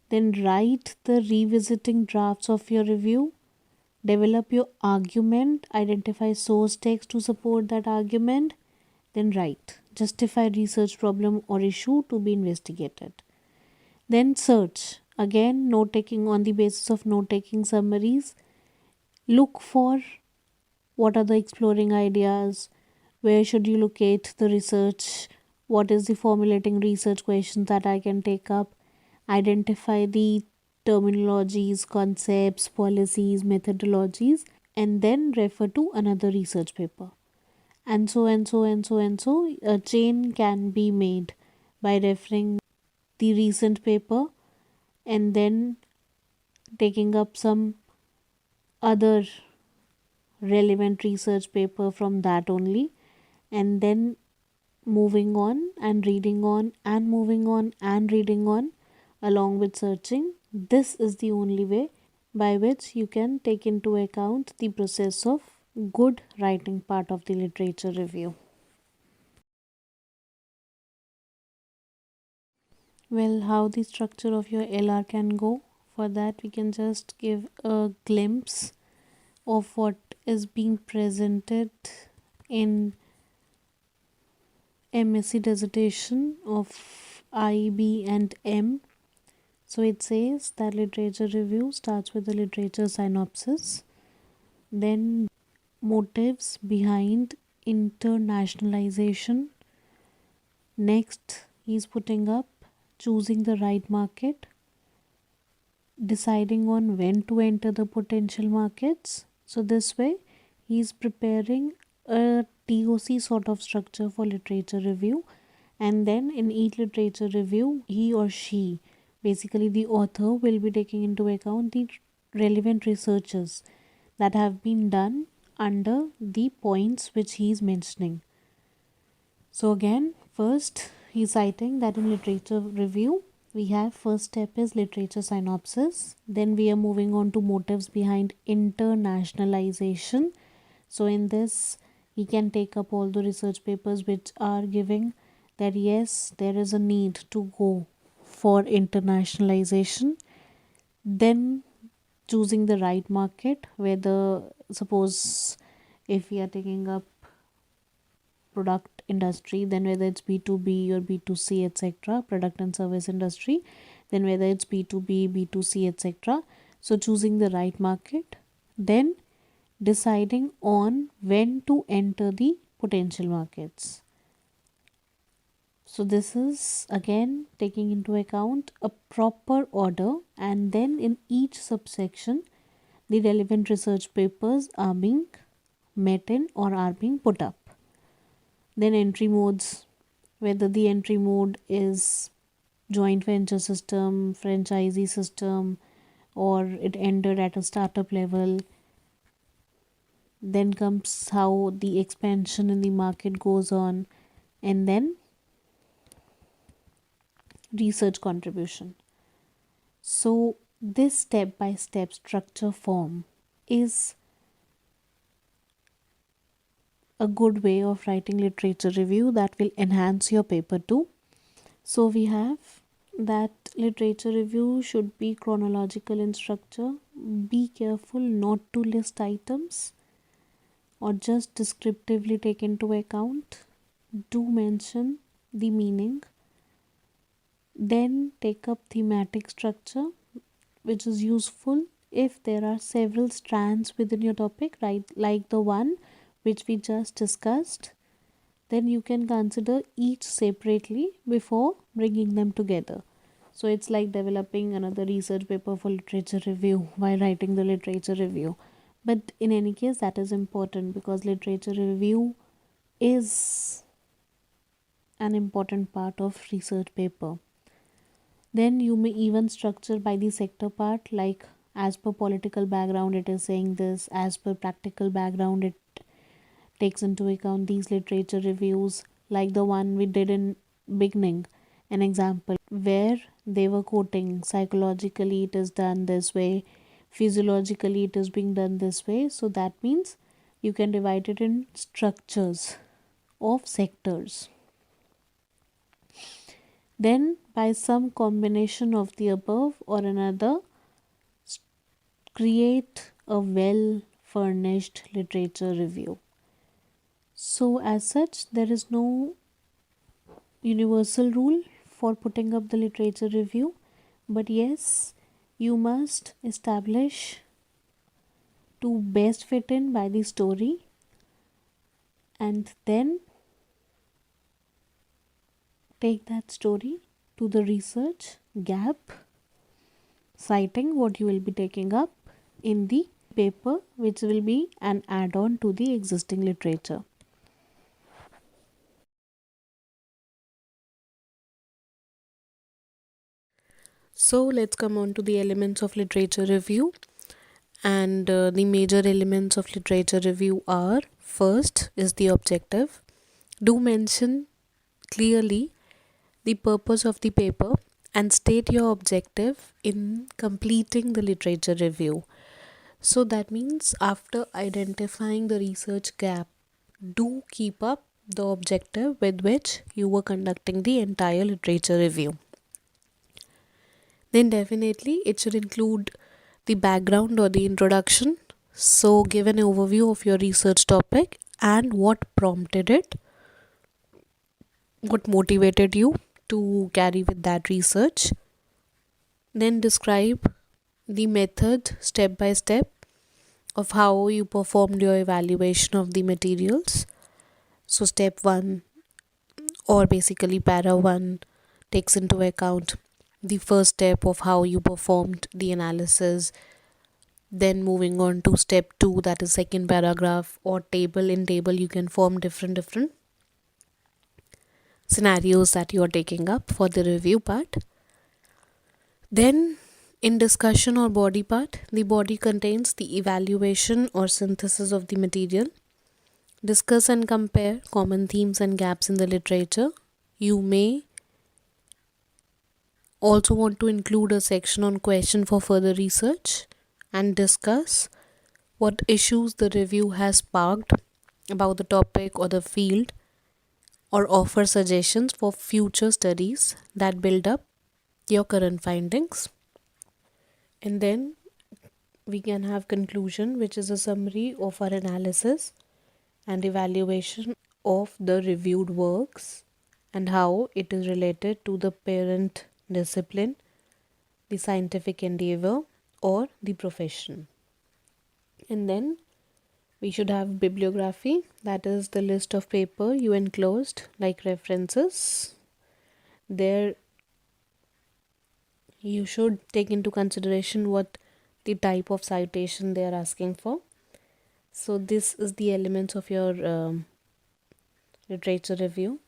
Then write the revisiting drafts of your review. Develop your argument. Identify source text to support that argument. Then write. Justify research problem or issue to be investigated. Then search. Again, note taking on the basis of note taking summaries. Look for what are the exploring ideas, where should you locate the research, what is the formulating research questions that I can take up, identify the terminologies, concepts, policies, methodologies, and then refer to another research paper. And so and so and so and so. A chain can be made by referring the recent paper and then taking up some other relevant research paper from that only, and then moving on and reading on and moving on and reading on along with searching. This is the only way by which you can take into account the process of good writing part of the literature review. Well, how the structure of your LR can go, for that we can just give a glimpse of what is being presented in MSc dissertation of I, B and M. So it says that literature review starts with the literature synopsis, then motives behind internationalization. Next, he's putting up choosing the right market, deciding on when to enter the potential markets. So this way, he's preparing a TOC sort of structure for literature review, and then in each literature review, he or she, basically the author, will be taking into account the relevant researches that have been done under the points which he is mentioning. So again, first he's citing that in literature review we have first step is literature synopsis, then we are moving on to motives behind internationalization. So in this he can take up all the research papers which are giving that yes, there is a need to go for internationalization. Then choosing the right market, whether suppose if we are taking up product industry, then whether it's B2B or B2C, etc., product and service industry, then whether it's B2B, B2C, etc. So choosing the right market, then deciding on when to enter the potential markets. So this is again taking into account a proper order, and then in each subsection the relevant research papers are being met in or are being put up. Then entry modes, whether the entry mode is joint venture system, franchisee system, or it ended at a startup level. Then comes how the expansion in the market goes on, and then research contribution. So this step by step structure form is a good way of writing literature review that will enhance your paper too. So we have that literature review should be chronological in structure. Be careful not to list items or just descriptively take into account. Do mention the meaning. Then take up thematic structure, which is useful if there are several strands within your topic, right? Like the one which we just discussed, then you can consider each separately before bringing them together. So it's like developing another research paper for literature review while writing the literature review. But in any case, that is important because literature review is an important part of research paper. Then you may even structure by the sector part, like as per political background it is saying this, as per practical background it takes into account these literature reviews, like the one we did in beginning, an example where they were quoting psychologically it is done this way, physiologically it is being done this way. So that means you can divide it in structures of sectors. Then by some combination of the above or another, create a well furnished literature review. So as such, there is no universal rule for putting up the literature review, but yes, you must establish to best fit in by the story, and then take that story to the research gap, citing what you will be taking up in the paper, which will be an add-on to the existing literature. So let's come on to the elements of literature review. And the major elements of literature review are: first is the objective. Do mention clearly the purpose of the paper and state your objective in completing the literature review. So that means after identifying the research gap, do keep up the objective with which you were conducting the entire literature review. Then definitely it should include the background or the introduction. So give an overview of your research topic and what prompted it, what motivated you to carry with that research. Then describe the method step by step of how you performed your evaluation of the materials. So step 1, or basically para 1, takes into account the first step of how you performed the analysis. Then moving on to step 2, that is second paragraph or table. In table you can form different scenarios that you are taking up for the review part. Then in discussion or body part, the body contains the evaluation or synthesis of the material. Discuss and compare common themes and gaps in the literature. You may also want to include a section on question for further research and discuss what issues the review has sparked about the topic or the field, or offer suggestions for future studies that build up your current findings. And then we can have conclusion, which is a summary of our analysis and evaluation of the reviewed works and how it is related to the parent discipline, the scientific endeavor, or the profession. And then we should have bibliography, that is the list of paper you enclosed like references. There you should take into consideration what the type of citation they are asking for. So this is the elements of your literature review.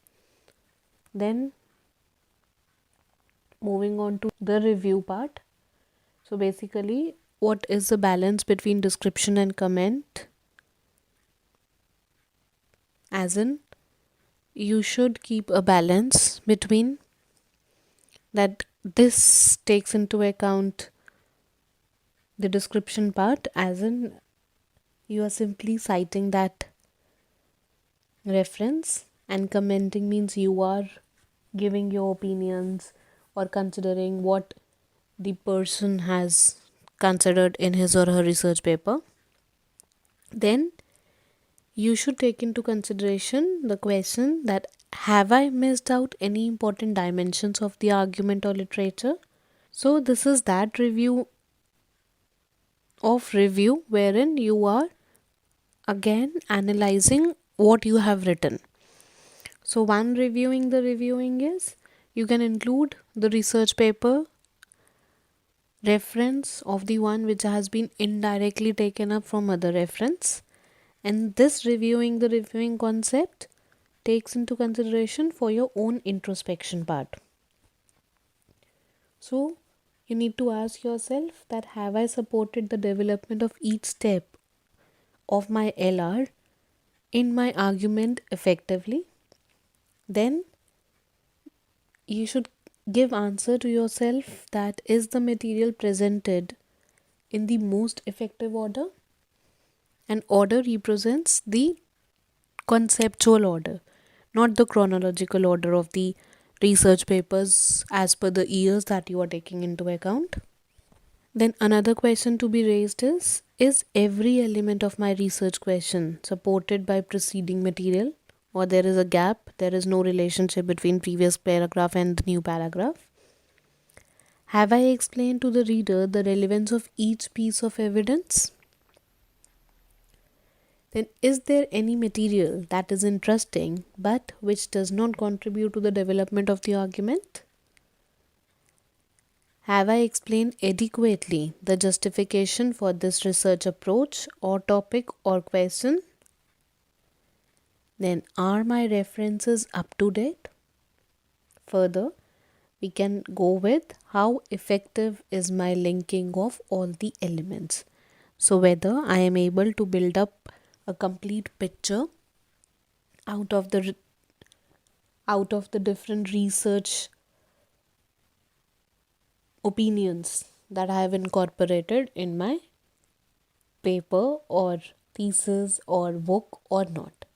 Then moving on to the review part. So basically, what is the balance between description and comment? As in, you should keep a balance between that. This takes into account the description part, as in you are simply citing that reference, and commenting means you are giving your opinions or considering what the person has considered in his or her research paper. Then you should take into consideration the question that, have I missed out any important dimensions of the argument or literature? So this is that review wherein you are again analyzing what you have written. So one reviewing is, you can include the research paper reference of the one which has been indirectly taken up from other reference, and this reviewing concept takes into consideration for your own introspection part. So you need to ask yourself that, have I supported the development of each step of my LR in my argument effectively? Then you should give answer to yourself that, is the material presented in the most effective order? And order represents the conceptual order, not the chronological order of the research papers as per the years that you are taking into account. Then another question to be raised is every element of my research question supported by preceding material, or there is a gap, there is no relationship between previous paragraph and the new paragraph? Have I explained to the reader the relevance of each piece of evidence? Then is there any material that is interesting but which does not contribute to the development of the argument? Have I explained adequately the justification for this research approach or topic or question? Then are my references up to date? Further, we can go with, how effective is my linking of all the elements? So whether I am able to build up a complete picture out of the different research opinions that I have incorporated in my paper or thesis or book or not.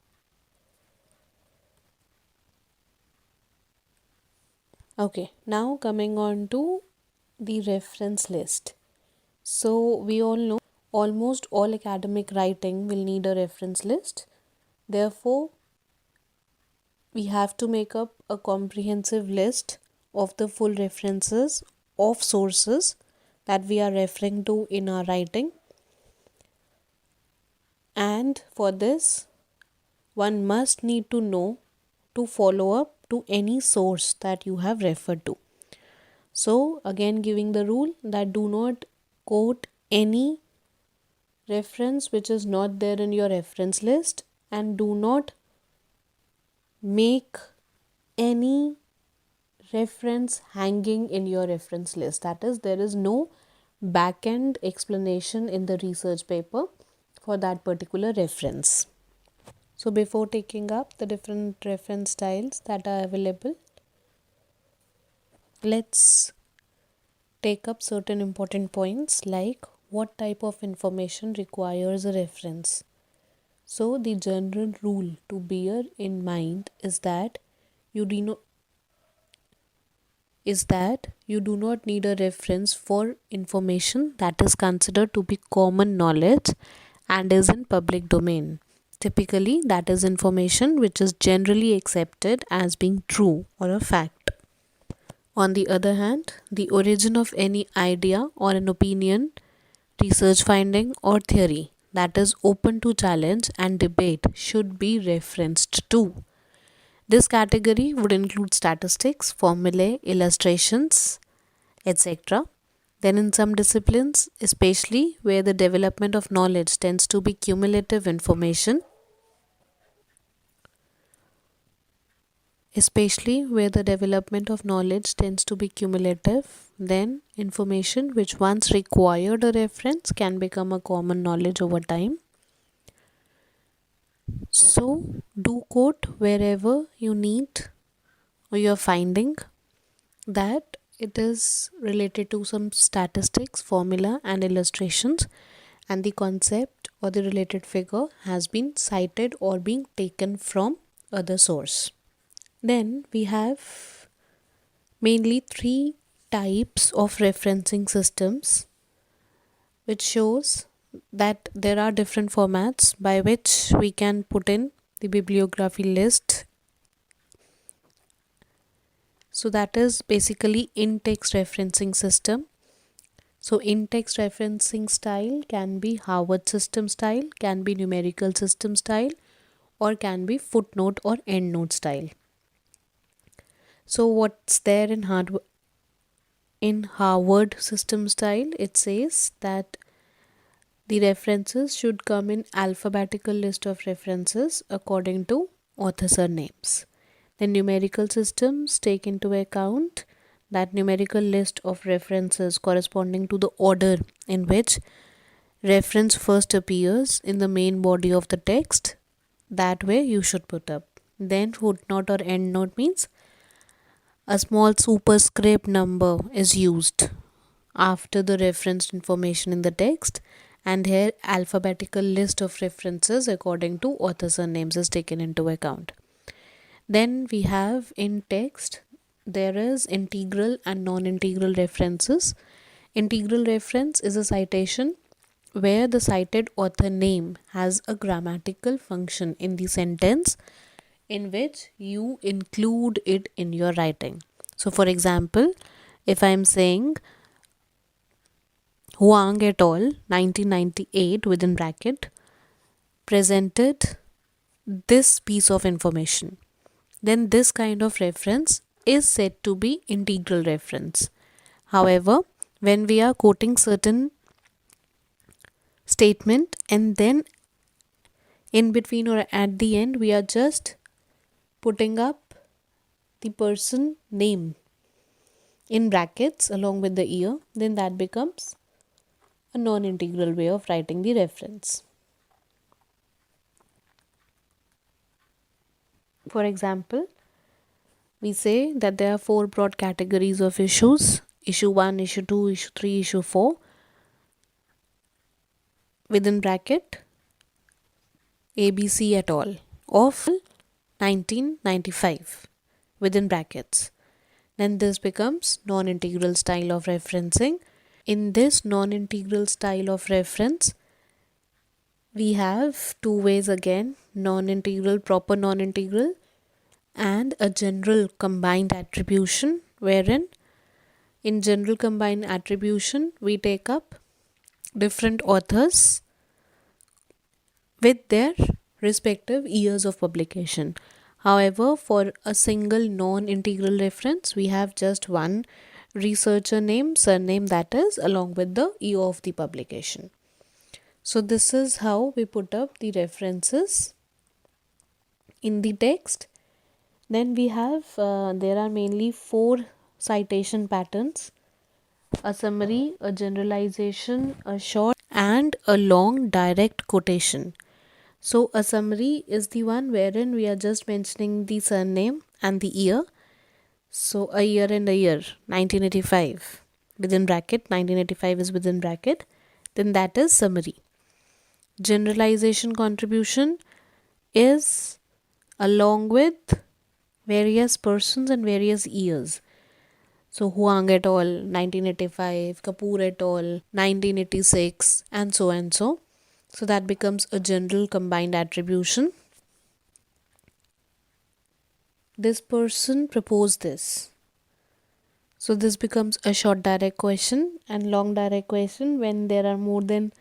Okay, now coming on to the reference list. So we all know almost all academic writing will need a reference list. Therefore, we have to make up a comprehensive list of the full references of sources that we are referring to in our writing. And for this, one must need to know to follow up to any source that you have referred to. So again, giving the rule that do not quote any reference which is not there in your reference list, and do not make any reference hanging in your reference list. That is, there is no back end explanation in the research paper for that particular reference. So before taking up the different reference styles that are available, let's take up certain important points like what type of information requires a reference. So the general rule to bear in mind is that you do not need a reference for information that is considered to be common knowledge and is in public domain. Typically, that is information which is generally accepted as being true or a fact. On the other hand, the origin of any idea or an opinion, research finding or theory that is open to challenge and debate should be referenced to. This category would include statistics, formulae, illustrations, etc. Then in some disciplines, especially where the development of knowledge tends to be cumulative information, especially where the development of knowledge tends to be cumulative. Then, information which once required a reference can become a common knowledge over time. So, do quote wherever you need or you're finding that it is related to some statistics, formula, and illustrations, and the concept or the related figure has been cited or being taken from other source. Then we have mainly three types of referencing systems, which shows that there are different formats by which we can put in the bibliography list. So that is basically in-text referencing system. So in-text referencing style can be Harvard system style, can be numerical system style, or can be footnote or endnote style. So what's there in Harvard system style? It says that the references should come in alphabetical list of references according to author surnames. The numerical systems take into account that numerical list of references corresponding to the order in which reference first appears in the main body of the text. That way you should put up. Then footnote or endnote means a small superscript number is used after the referenced information in the text, and here alphabetical list of references according to author surnames is taken into account. Then we have in text there is integral and non-integral references. Integral reference is a citation where the cited author name has a grammatical function in the sentence in which you include it in your writing. So for example, if I am saying Huang et al. 1998 within bracket presented this piece of information, then this kind of reference is said to be integral reference. However, when we are quoting certain statement and then in between or at the end we are just putting up the person name in brackets along with the year, then that becomes a non-integral way of writing the reference. For example, we say that there are four broad categories of issues: issue 1, issue 2, issue 3, issue 4, within bracket ABC et al. Of 1995 within brackets. Then this becomes non-integral style of referencing. In this non-integral style of reference, we have two ways again: non-integral, proper non-integral, and a general combined attribution, wherein in general combined attribution we take up different authors with their respective years of publication. However, for a single non-integral reference, we have just one researcher name, surname, that is, along with the year of the publication. So this is how we put up the references in the text. Then we have, there are mainly four citation patterns: a summary, a generalization, a short, and a long direct quotation. So a summary is the one wherein we are just mentioning the surname and the year. So a year and a year, 1985 within bracket, 1985 is within bracket, then that is summary. Generalization contribution is along with various persons and various years. So Huang et al. 1985, Kapoor et al. 1986, and so and so. So that becomes a general combined attribution. This person proposed this. So this becomes a short direct question, and long direct question when there are more than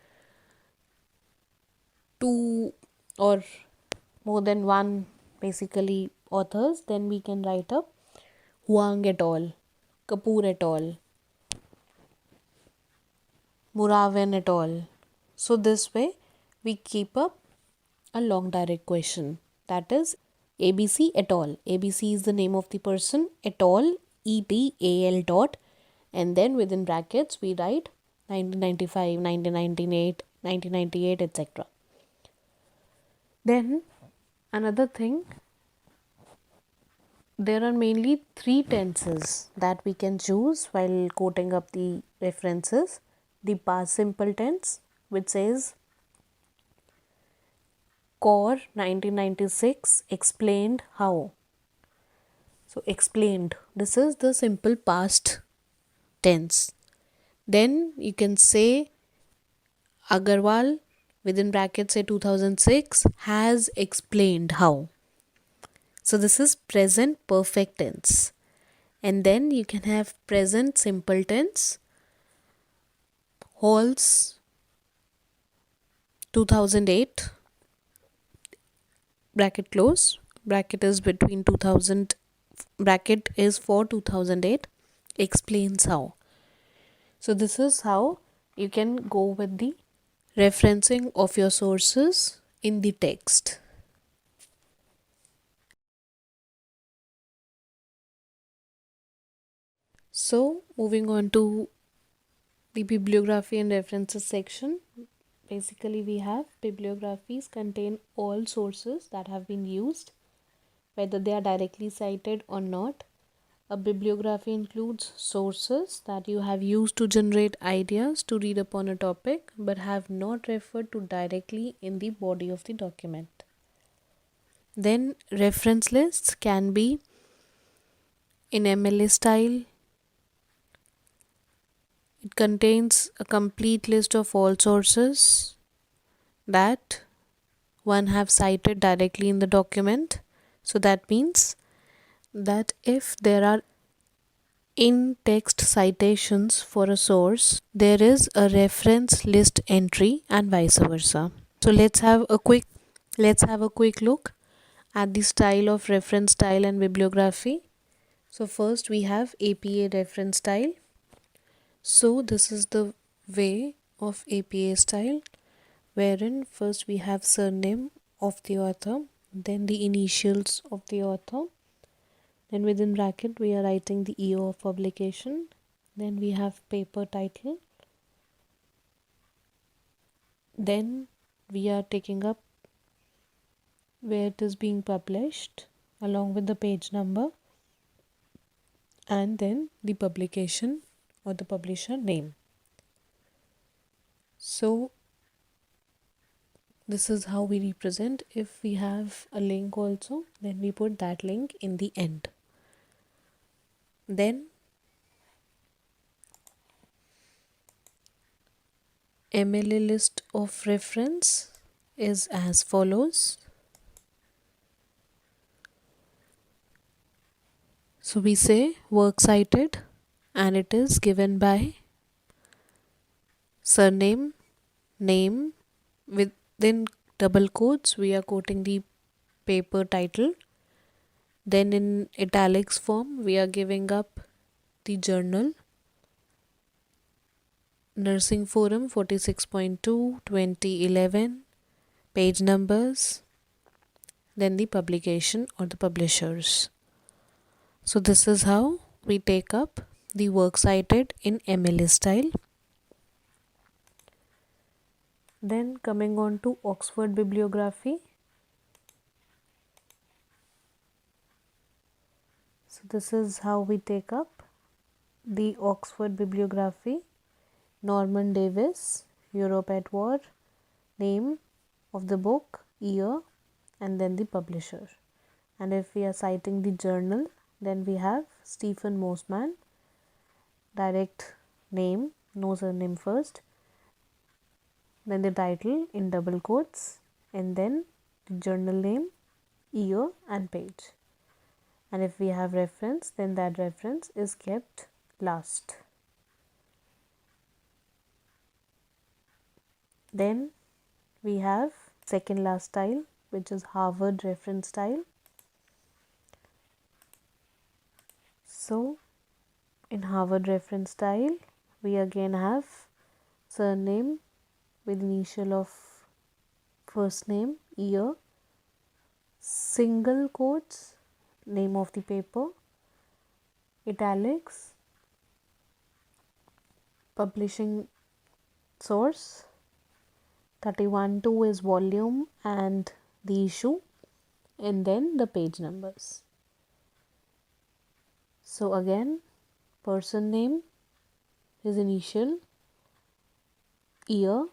two or more than one basically authors, then we can write up Huang et al., Kapoor et al., Muravan et al. So this way we keep up a long direct question, that is ABC et al. ABC is the name of the person, et al. ETAL dot, and then within brackets we write 1995, 1998, 1998, etc. Then another thing, there are mainly three tenses that we can choose while quoting up the references. The past simple tense, which says Core 1996 explained how. So explained, this is the simple past tense. Then you can say Agarwal within brackets say 2006 has explained how. So this is present perfect tense. And then you can have present simple tense. Halls 2008 bracket close, bracket is between 2000, bracket is for 2008, explains how. So this is how you can go with the referencing of your sources in the text. So moving on to the bibliography and references section. Basically we have bibliographies contain all sources that have been used, whether they are directly cited or not. A bibliography includes sources that you have used to generate ideas to read upon a topic but have not referred to directly in the body of the document. Then reference lists can be in MLA style. It contains a complete list of all sources that one have cited directly in the document. So that means that if there are in-text citations for a source, there is a reference list entry and vice versa. So let's have a quick look at the style of reference style and bibliography. So first we have APA reference style. So this is the way of APA style, wherein first we have surname of the author, then the initials of the author, then within bracket we are writing the year of publication, then we have paper title, then we are taking up where it is being published along with the page number, and then the publication or the publisher name. So this is how we represent. If we have a link also, then we put that link in the end. Then MLA list of reference is as follows. So we say work cited and it is given by surname, name, within double quotes we are quoting the paper title. Then in italics form we are giving up the journal, Nursing Forum 46.2 2011, page numbers, then the publication or the publishers. So this is how we take up the work cited in MLA style. Then coming on to Oxford bibliography. So this is how we take up the Oxford bibliography. Norman Davis, Europe at War, name of the book, year, and then the publisher. And if we are citing the journal, then we have Stephen Mosman, direct name, no surname first, then the title in double quotes, and then the journal name, year and page. And if we have reference, then that reference is kept last. Then we have second last style, which is Harvard reference style. So in Harvard reference style, we again have surname with initial of first name, year, single quotes, name of the paper, italics, publishing source, 31-2 is volume and the issue, and then the page numbers. So again, person name, his initial, year,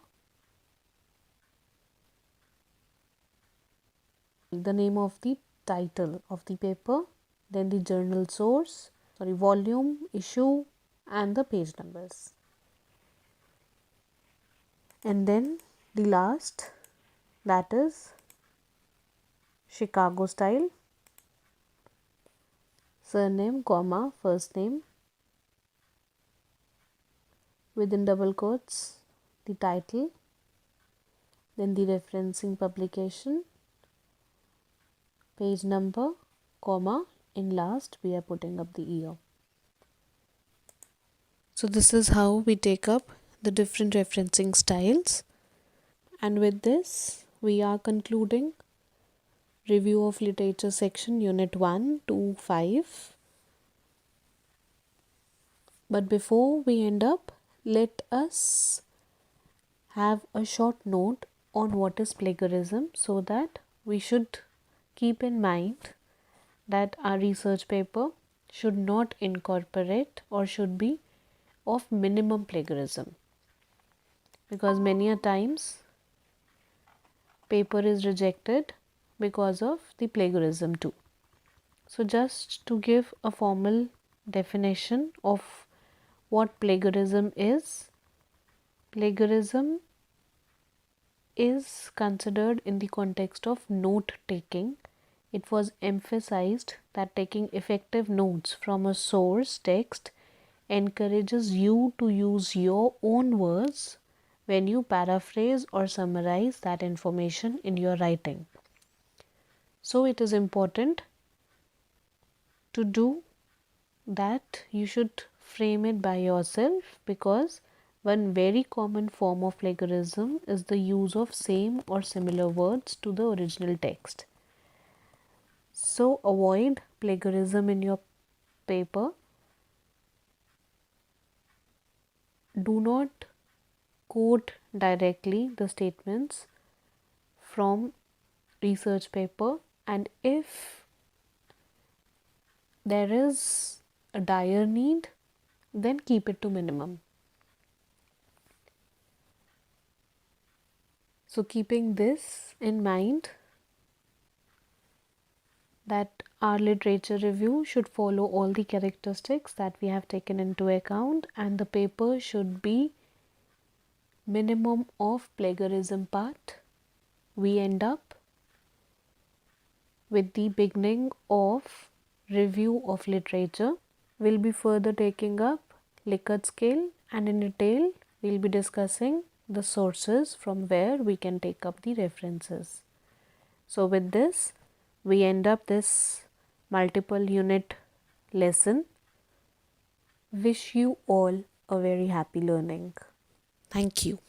the name of the title of the paper, then the journal source, volume, issue, and the page numbers. And then the last, that is Chicago style, surname, comma, first name, within double quotes, the title, then the referencing publication, page number, comma, in last we are putting up the year. So this is how we take up the different referencing styles, and with this we are concluding review of literature section unit 1 to 5. But before we end up, let us have a short note on what is plagiarism, so that we should keep in mind that our research paper should not incorporate or should be of minimum plagiarism, because many a times paper is rejected because of the plagiarism too. So just to give a formal definition of what plagiarism is considered in the context of note taking. It was emphasized that taking effective notes from a source text encourages you to use your own words when you paraphrase or summarize that information in your writing. So it is important to do that. You should frame it by yourself, because one very common form of plagiarism is the use of same or similar words to the original text. So avoid plagiarism in your paper. Do not quote directly the statements from research paper, and if there is a dire need, then keep it to minimum. So keeping this in mind, that our literature review should follow all the characteristics that we have taken into account, and the paper should be minimum of plagiarism part. We end up with the beginning of review of literature. We'll be further taking up Likert scale, and in detail we'll be discussing the sources from where we can take up the references. So with this, we end up this multiple unit lesson. Wish you all a very happy learning. Thank you.